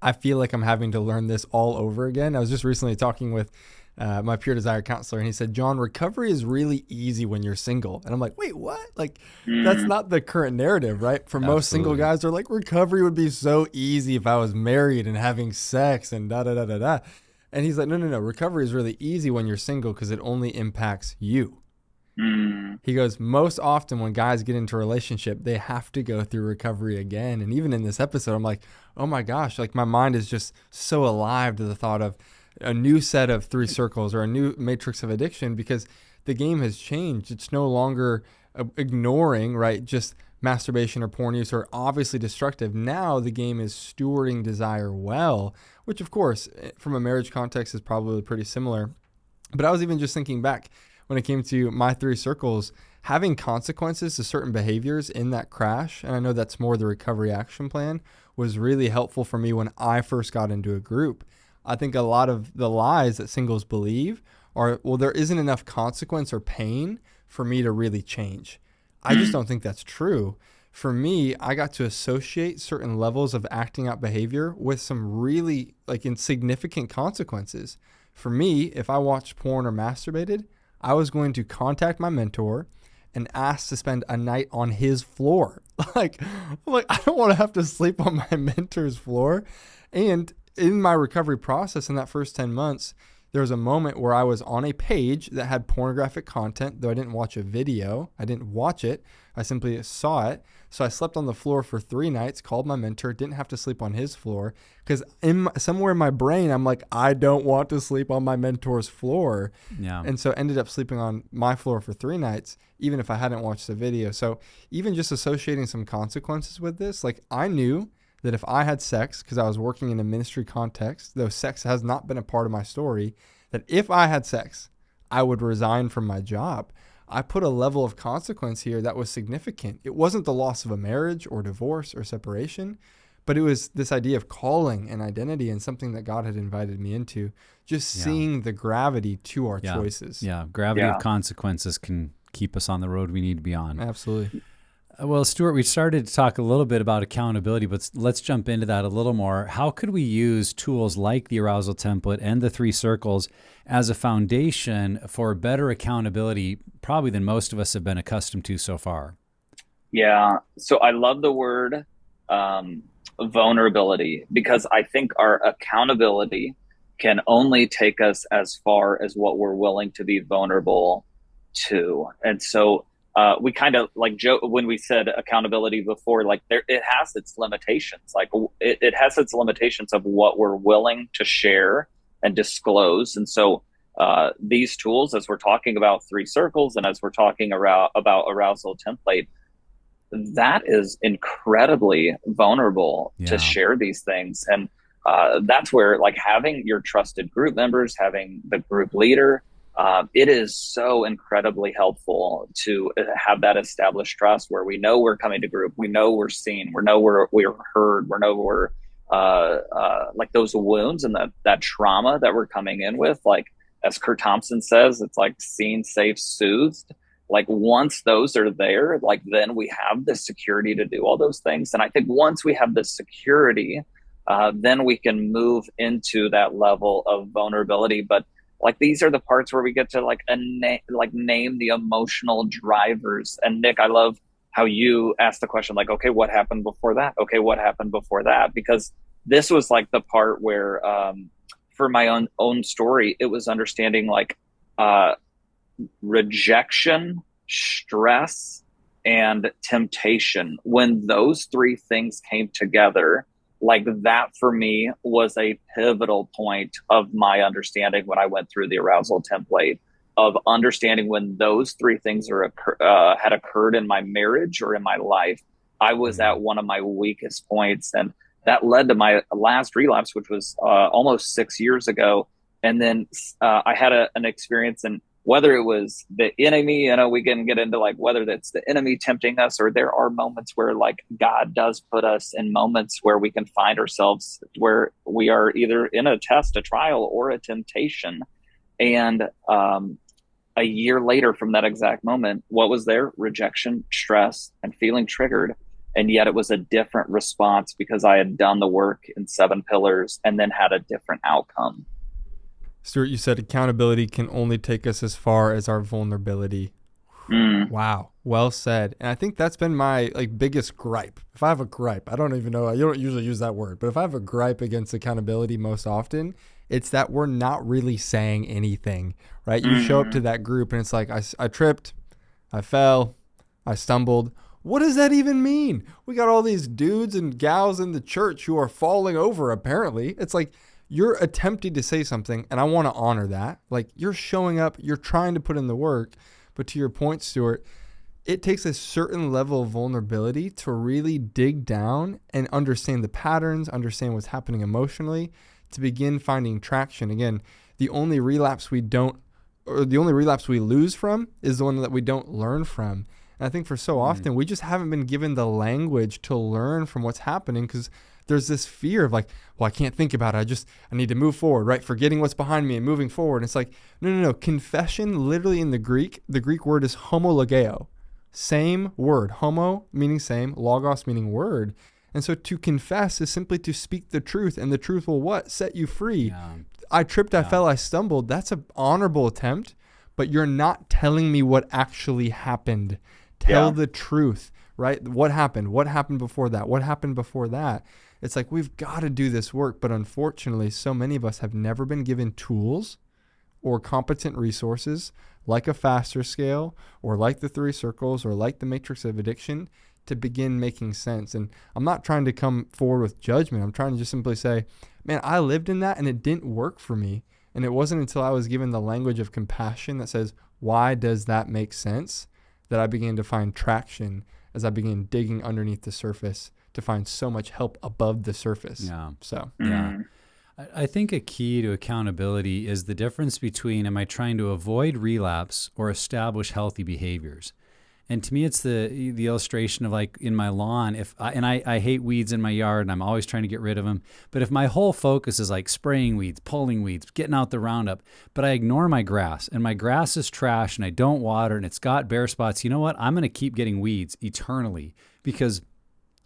I feel like I'm having to learn this all over again. I was just recently talking with my Pure Desire counselor, and he said, John, recovery is really easy when you're single. And I'm like, wait, what? Like, that's not the current narrative, right? For most single guys, they're like, recovery would be so easy if I was married and having sex and da-da-da-da-da. And he's like, no. Recovery is really easy when you're single because it only impacts you. Mm. He goes, most often when guys get into a relationship, they have to go through recovery again. And even in this episode, I'm like, oh my gosh, like my mind is just so alive to the thought of a new set of 3 circles or a new matrix of addiction, because the game has changed. It's no longer ignoring, right, just masturbation or porn use are obviously destructive. Now the game is stewarding desire well, which of course from a marriage context is probably pretty similar. But I was even just thinking back when it came to my 3 circles, having consequences to certain behaviors in that crash, and I know that's more the recovery action plan, was really helpful for me when I first got into a group. I think a lot of the lies that singles believe are, well, there isn't enough consequence or pain for me to really change. I just don't think that's true. For me, I got to associate certain levels of acting out behavior with some really like insignificant consequences. For me, if I watched porn or masturbated, I was going to contact my mentor and ask to spend a night on his floor. like I don't want to have to sleep on my mentor's floor. And in my recovery process in that first 10 months, there was a moment where I was on a page that had pornographic content, though I didn't watch a video. I didn't watch it. I simply saw it. So I slept on the floor for 3 nights, called my mentor, didn't have to sleep on his floor, because somewhere in my brain, I'm like, I don't want to sleep on my mentor's floor. Yeah. And so ended up sleeping on my floor for 3 nights, even if I hadn't watched the video. So even just associating some consequences with this, like I knew that if I had sex, because I was working in a ministry context, though sex has not been a part of my story, that if I had sex, I would resign from my job. I put a level of consequence here that was significant. It wasn't the loss of a marriage or divorce or separation, but it was this idea of calling and identity and something that God had invited me into, just seeing the gravity to our choices. Yeah, gravity of consequences can keep us on the road we need to be on. Absolutely. Well, Stuart, we started to talk a little bit about accountability, but let's jump into that a little more. How could we use tools like the arousal template and the 3 circles as a foundation for better accountability, probably than most of us have been accustomed to so far? Yeah. So I love the word vulnerability, because I think our accountability can only take us as far as what we're willing to be vulnerable to. And so we kind of like joke when we said accountability before, like it has its limitations. Like it has its limitations of what we're willing to share and disclose. And so these tools, as we're talking about 3 circles and as we're talking about arousal template, that is incredibly vulnerable to share these things. And that's where like having your trusted group members, having the group leader, it is so incredibly helpful to have that established trust where we know we're coming to group, we know we're seen, we know we're heard, we know we're like those wounds and that trauma that we're coming in with, like as Kurt Thompson says, it's like seen, safe, soothed. Like once those are there, like then we have the security to do all those things. And I think once we have the security, then we can move into that level of vulnerability. But like these are the parts where we get to like name the emotional drivers. And Nick, I love how you asked the question, like, okay, what happened before that? Okay, what happened before that? Because this was like the part where, for my own story, it was understanding like rejection, stress, and temptation. When those 3 things came together, like that for me was a pivotal point of my understanding when I went through the arousal template, of understanding when those 3 things had occurred in my marriage or in my life, I was at one of my weakest points. And that led to my last relapse, which was almost 6 years ago. And then I had an experience, and whether it was the enemy, we can get into like whether that's the enemy tempting us, or there are moments where like God does put us in moments where we can find ourselves where we are either in a test, a trial, or a temptation. And a year later from that exact moment, what was there? Rejection, stress, and feeling triggered. And yet it was a different response because I had done the work in 7 pillars and then had a different outcome. Stuart, you said accountability can only take us as far as our vulnerability. Wow. Well said. And I think that's been my biggest gripe. If I have a gripe, I don't even know, you don't usually use that word, but if I have a gripe against accountability most often, it's that we're not really saying anything, right? You show up to that group and it's like, I tripped, I fell. I stumbled. What does that even mean? We got all these dudes and gals in the church who are falling over, apparently. It's like you're attempting to say something, and I want to honor that. Like, you're showing up, you're trying to put in the work. But to your point, Stuart, it takes a certain level of vulnerability to really dig down and understand the patterns, understand what's happening emotionally, to begin finding traction. Again, the only relapse we lose from is the one that we don't learn from. And I think for so often, we just haven't been given the language to learn from what's happening, because there's this fear of like, well, I can't think about it. I need to move forward, right? Forgetting what's behind me and moving forward. And it's like, no. Confession, literally in the Greek word is homologeo. Same word. Homo meaning same, logos meaning word. And so to confess is simply to speak the truth, and the truth will what? Set you free. Yeah. I tripped, I fell, I stumbled. That's an honorable attempt, but you're not telling me what actually happened. Tell the truth, right? What happened? What happened before that? What happened before that? It's like, we've got to do this work. But unfortunately, so many of us have never been given tools or competent resources like a faster scale, or like the 3 circles, or like the matrix of addiction, to begin making sense. And I'm not trying to come forward with judgment. I'm trying to just simply say, man, I lived in that and it didn't work for me. And it wasn't until I was given the language of compassion that says, why does that make sense, that I began to find traction as I began digging underneath the surface to find so much help above the surface. Yeah. So, yeah. I think a key to accountability is the difference between, am I trying to avoid relapse or establish healthy behaviors? And to me, it's the illustration of, like, in my lawn, I hate weeds in my yard, and I'm always trying to get rid of them. But if my whole focus is like spraying weeds, pulling weeds, getting out the Roundup, but I ignore my grass, and my grass is trash, and I don't water, and it's got bare spots, you know what? I'm going to keep getting weeds eternally, because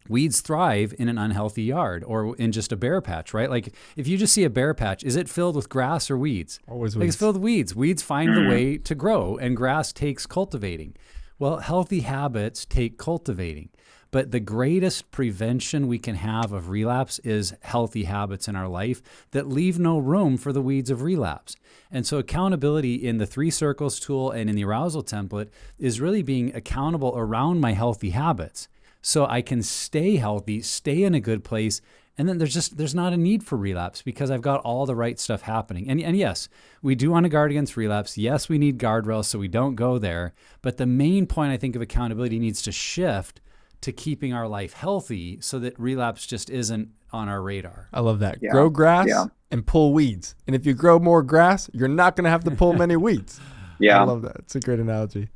weeds thrive in an unhealthy yard or in just a bare patch, right? Like, if you just see a bare patch, is it filled with grass or weeds? Always like weeds. It's filled with weeds. Weeds find the way to grow, and grass takes cultivating. Well, healthy habits take cultivating. But the greatest prevention we can have of relapse is healthy habits in our life that leave no room for the weeds of relapse. And so accountability in the 3 circles tool and in the arousal template is really being accountable around my healthy habits, so I can stay healthy, stay in a good place. And then there's not a need for relapse, because I've got all the right stuff happening. And yes, we do want to guard against relapse. Yes, we need guardrails so we don't go there. But the main point, I think, of accountability needs to shift to keeping our life healthy, so that relapse just isn't on our radar. I love that. Yeah. Grow grass and pull weeds. And if you grow more grass, you're not going to have to pull many weeds. I love that. It's a great analogy.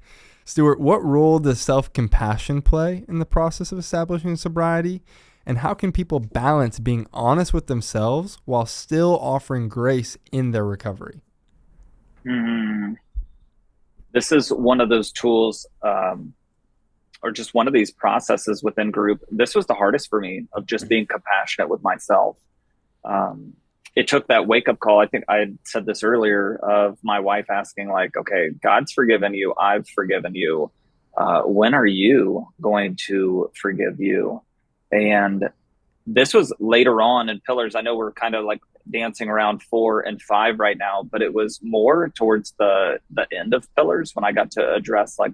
Stuart, what role does self-compassion play in the process of establishing sobriety? And how can people balance being honest with themselves while still offering grace in their recovery? This is one of those tools, or just one of these processes within group. This was the hardest for me, of just being compassionate with myself. It took that wake-up call. I think I had said this earlier, of my wife asking, like, okay, God's forgiven you. I've forgiven you. When are you going to forgive you? And this was later on in Pillars. I know we're kind of like dancing around 4 and 5 right now, but it was more towards the end of Pillars when I got to address, like,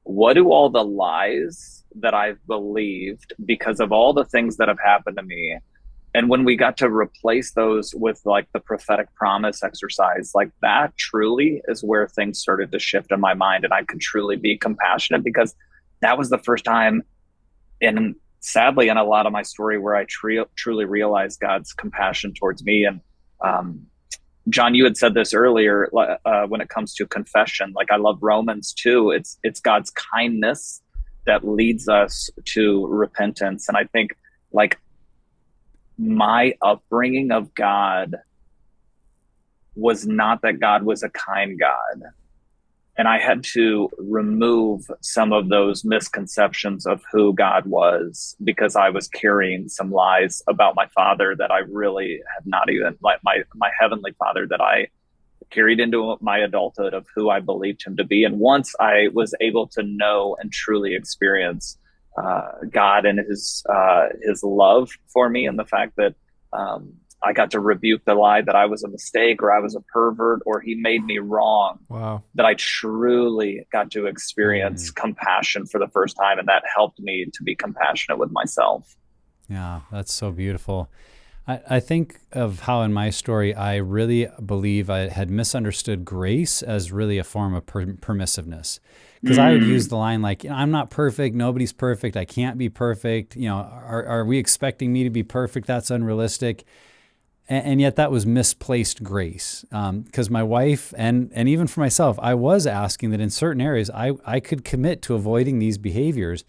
what do all the lies that I've believed because of all the things that have happened to me? And when we got to replace those with, like, the prophetic promise exercise, like, that truly is where things started to shift in my mind, and I could truly be compassionate, because that was the first time, and sadly, in a lot of my story, where I truly realized God's compassion towards me. And John, you had said this earlier, when it comes to confession. Like, I love Romans 2. It's God's kindness that leads us to repentance. And I think, like, my upbringing of God was not that God was a kind God. And I had to remove some of those misconceptions of who God was, because I was carrying some lies about my Father that I really had not even, like, my Heavenly Father, that I carried into my adulthood, of who I believed him to be. And once I was able to know and truly experience God and his love for me, and the fact that I got to rebuke the lie that I was a mistake or I was a pervert or he made me wrong. Wow. That I truly got to experience compassion for the first time. And that helped me to be compassionate with myself. Yeah, that's so beautiful. I think of how in my story, I really believe I had misunderstood grace as really a form of permissiveness. Because I would use the line like, I'm not perfect. Nobody's perfect. I can't be perfect. Are we expecting me to be perfect? That's unrealistic. And yet that was misplaced grace. Because my wife and even for myself, I was asking that in certain areas, I could commit to avoiding these behaviors.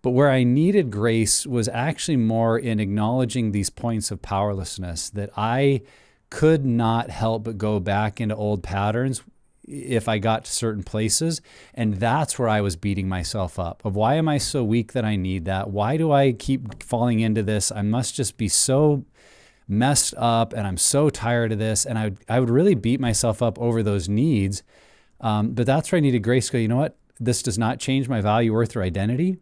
But where I needed grace was actually more in acknowledging these points of powerlessness, that I could not help but go back into old patterns if I got to certain places. And that's where I was beating myself up of why am I so weak that I need that? Why do I keep falling into this? I must just be so messed up and I'm so tired of this. And I would really beat myself up over those needs. But that's where I needed grace to go, you know what? This does not change my value, worth, or identity.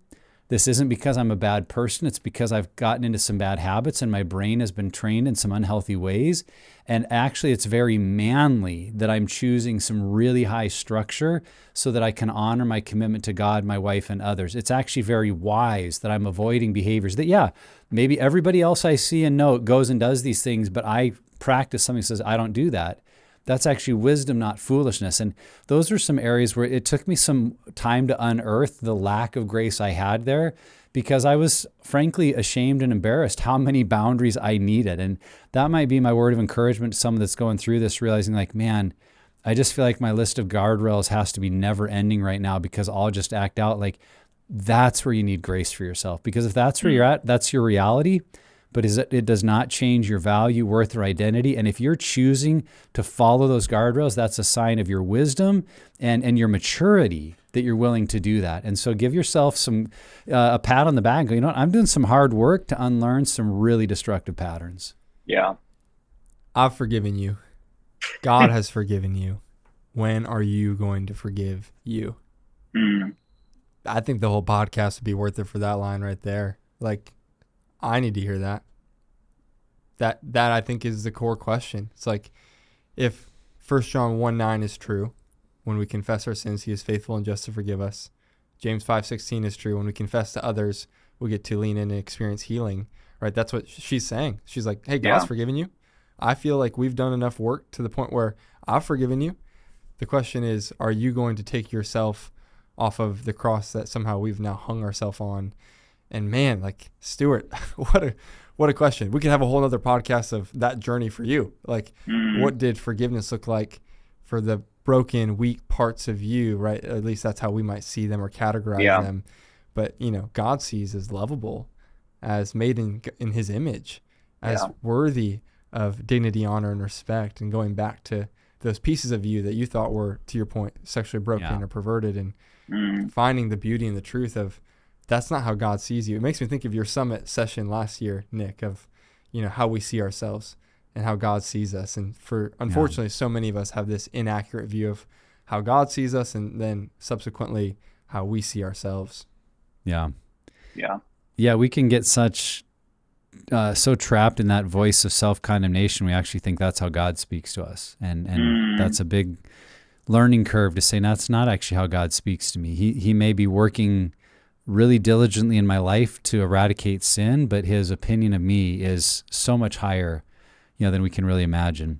This isn't because I'm a bad person. It's because I've gotten into some bad habits and my brain has been trained in some unhealthy ways. And actually, it's very manly that I'm choosing some really high structure so that I can honor my commitment to God, my wife, and others. It's actually very wise that I'm avoiding behaviors that, yeah, maybe everybody else I see and know goes and does these things, but I practice something that says I don't do that. That's actually wisdom, not foolishness. And those are some areas where it took me some time to unearth the lack of grace I had there because I was frankly ashamed and embarrassed how many boundaries I needed. And that might be my word of encouragement to someone that's going through this, realizing like, man, I just feel like my list of guardrails has to be never ending right now because I'll just act out. Like that's where you need grace for yourself. Because if that's where you're at, that's your reality. But it does not change your value, worth, or identity. And if you're choosing to follow those guardrails, that's a sign of your wisdom and your maturity that you're willing to do that. And so give yourself a pat on the back. Go, you know what? I'm doing some hard work to unlearn some really destructive patterns. Yeah. I've forgiven you. God has forgiven you. When are you going to forgive you? I think the whole podcast would be worth it for that line right there. Like, I need to hear that. That I think is the core question. It's like if 1 John 1:9 is true, when we confess our sins, he is faithful and just to forgive us. James 5:16 is true. When we confess to others, we get to lean in and experience healing. Right? That's what she's saying. She's like, hey, God's forgiven you. I feel like we've done enough work to the point where I've forgiven you. The question is, are you going to take yourself off of the cross that somehow we've now hung ourselves on? And man, like Stuart, what a question. We could have a whole other podcast of that journey for you. Like, what did forgiveness look like for the broken, weak parts of you, right? At least that's how we might see them or categorize them. But, God sees as lovable, as made in his image, as worthy of dignity, honor, and respect. And going back to those pieces of you that you thought were, to your point, sexually broken or perverted, and finding the beauty and the truth of, that's not how God sees you. It makes me think of your summit session last year, Nick, of, how we see ourselves and how God sees us. And unfortunately, so many of us have this inaccurate view of how God sees us and then subsequently how we see ourselves. Yeah. Yeah. Yeah. We can get so trapped in that voice of self-condemnation. We actually think that's how God speaks to us. And that's a big learning curve to say, no, that's not actually how God speaks to me. He may be working really diligently in my life to eradicate sin, but his opinion of me is so much higher, than we can really imagine.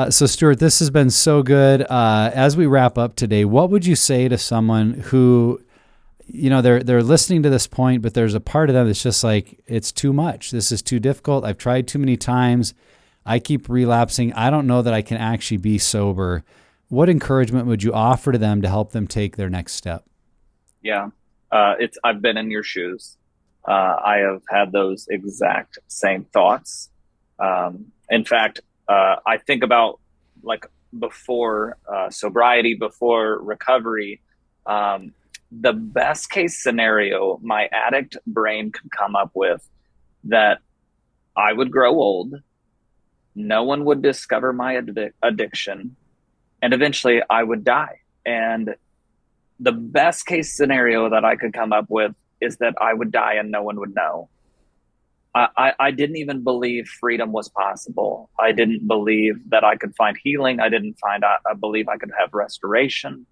So Stuart, this has been so good. As we wrap up today, what would you say to someone who, they're listening to this point, but there's a part of them that's just like, it's too much. This is too difficult. I've tried too many times. I keep relapsing. I don't know that I can actually be sober. What encouragement would you offer to them to help them take their next step? Yeah. I've been in your shoes. I have had those exact same thoughts. In fact, I think about like before sobriety, before recovery, the best case scenario my addict brain could come up with, that I would grow old, no one would discover my addiction, and eventually I would die. And the best case scenario that I could come up with is that I would die and no one would know. I didn't even believe freedom was possible. I didn't believe that I could find healing. I believe I could have restoration.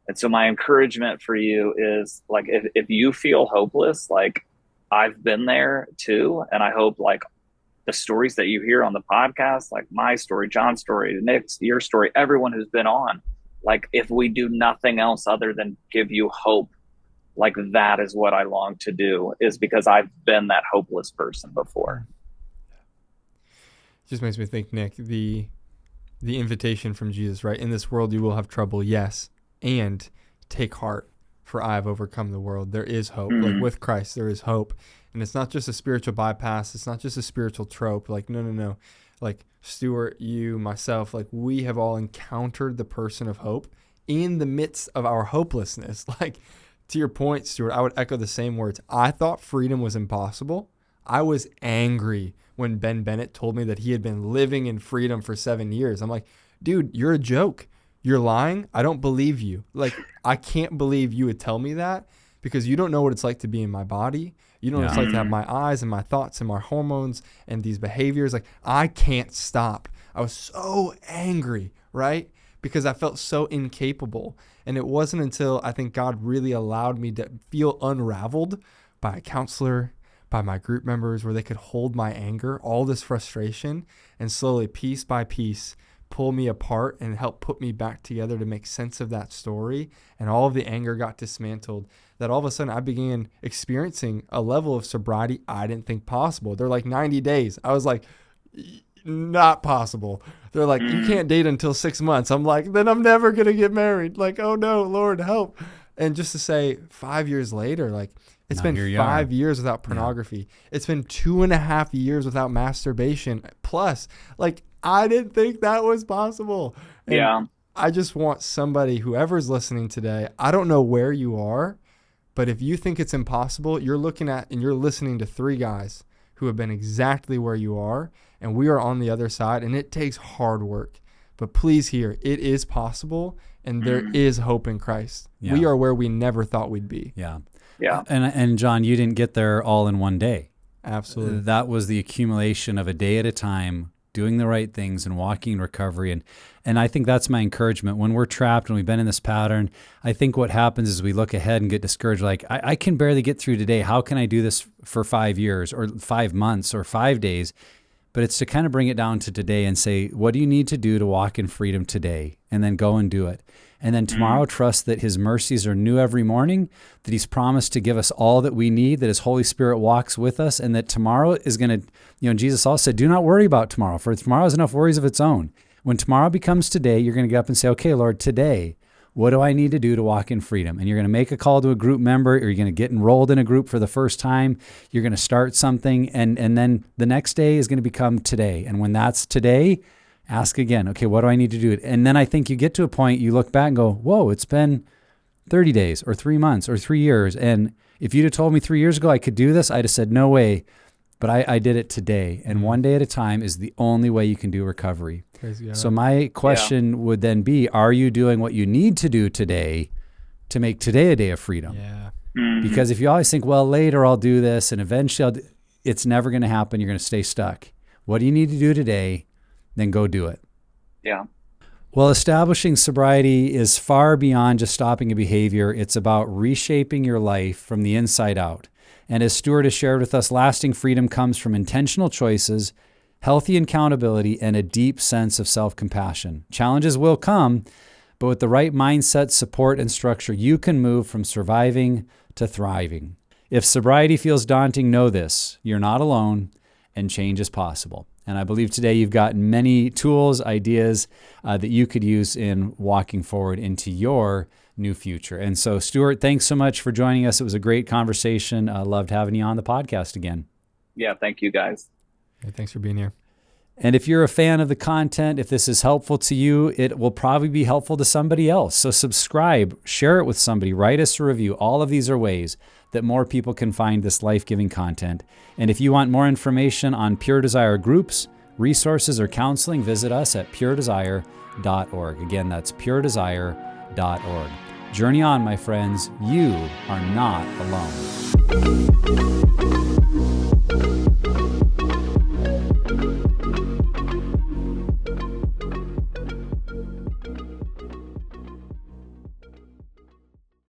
And so my encouragement for you is like, if you feel hopeless, like I've been there too. And I hope like the stories that you hear on the podcast, like my story, John's story, Nick's, your story, everyone who's been on, like if we do nothing else other than give you hope, like that is what I long to do, is because I've been that hopeless person before. Just makes me think, Nick, the invitation from Jesus, right? In this world you will have trouble, yes, and take heart, for I have overcome the world. There is hope. Like with Christ, there is hope. And it's not just a spiritual bypass. It's not just a spiritual trope. Like, no. Like Stuart, you, myself, like we have all encountered the person of hope in the midst of our hopelessness. Like, to your point, Stuart, I would echo the same words. I thought freedom was impossible. I was angry when Ben Bennett told me that he had been living in freedom for 7 years. I'm like, dude, you're a joke. You're lying. I don't believe you. Like, I can't believe you would tell me that, because you don't know what it's like to be in my body. You know what it's like to have my eyes and my thoughts and my hormones and these behaviors. Like, I can't stop. I was so angry, right? Because I felt so incapable. And it wasn't until I think God really allowed me to feel unraveled by a counselor, by my group members, where they could hold my anger, all this frustration, and slowly, piece by piece, pull me apart and help put me back together to make sense of that story. And all of the anger got dismantled, that all of a sudden I began experiencing a level of sobriety I didn't think possible. They're like 90 days. I was like, not possible. They're like, you can't date until 6 months. I'm like, then I'm never going to get married. Like, oh no, Lord, help. And just to say 5 years later, like it's been 5 years without pornography. Yeah. It's been 2.5 years without masturbation. Plus, like, I didn't think that was possible. And I just want somebody, whoever's listening today, I don't know where you are, but if you think it's impossible, you're looking at and you're listening to 3 guys who have been exactly where you are, and we are on the other side, and it takes hard work. But please hear, it is possible, and there is hope in Christ. Yeah. We are where we never thought we'd be. Yeah. And John, you didn't get there all in one day. Absolutely. That was the accumulation of a day at a time, doing the right things and walking in recovery. And I think that's my encouragement. When we're trapped and we've been in this pattern, I think what happens is we look ahead and get discouraged. Like, I can barely get through today. How can I do this for 5 years or 5 months or 5 days? But it's to kind of bring it down to today and say, what do you need to do to walk in freedom today? And then go and do it. And then tomorrow, trust that his mercies are new every morning, that he's promised to give us all that we need, that his Holy Spirit walks with us, and that tomorrow is going to, Jesus also said, do not worry about tomorrow, for tomorrow has enough worries of its own. When tomorrow becomes today, you're going to get up and say, okay, Lord, today, what do I need to do to walk in freedom? And you're going to make a call to a group member, or you're going to get enrolled in a group for the first time. You're going to start something, and then the next day is going to become today. And when that's today, ask again, okay, what do I need to do? And then I think you get to a point, you look back and go, whoa, it's been 30 days or 3 months or 3 years. And if you'd have told me 3 years ago I could do this, I'd have said, no way. But I did it today. And one day at a time is the only way you can do recovery. So my question would then be, are you doing what you need to do today to make today a day of freedom? Yeah. Because if you always think, well, later I'll do this and eventually it's never going to happen, you're going to stay stuck. What do you need to do today? Then go do it. Yeah. Well, establishing sobriety is far beyond just stopping a behavior. It's about reshaping your life from the inside out. And as Stuart has shared with us, lasting freedom comes from intentional choices, healthy accountability, and a deep sense of self-compassion. Challenges will come, but with the right mindset, support, and structure, you can move from surviving to thriving. If sobriety feels daunting, know this: you're not alone, and change is possible. And I believe today you've got many tools, ideas that you could use in walking forward into your new future. And so, Stuart, thanks so much for joining us. It was a great conversation. I loved having you on the podcast again. Yeah, thank you, guys. Hey, thanks for being here. And if you're a fan of the content, if this is helpful to you, it will probably be helpful to somebody else. So subscribe, share it with somebody, write us a review. All of these are ways that more people can find this life-giving content. And if you want more information on Pure Desire groups, resources, or counseling, visit us at puredesire.org. Again, that's puredesire.org. Journey on, my friends. You are not alone.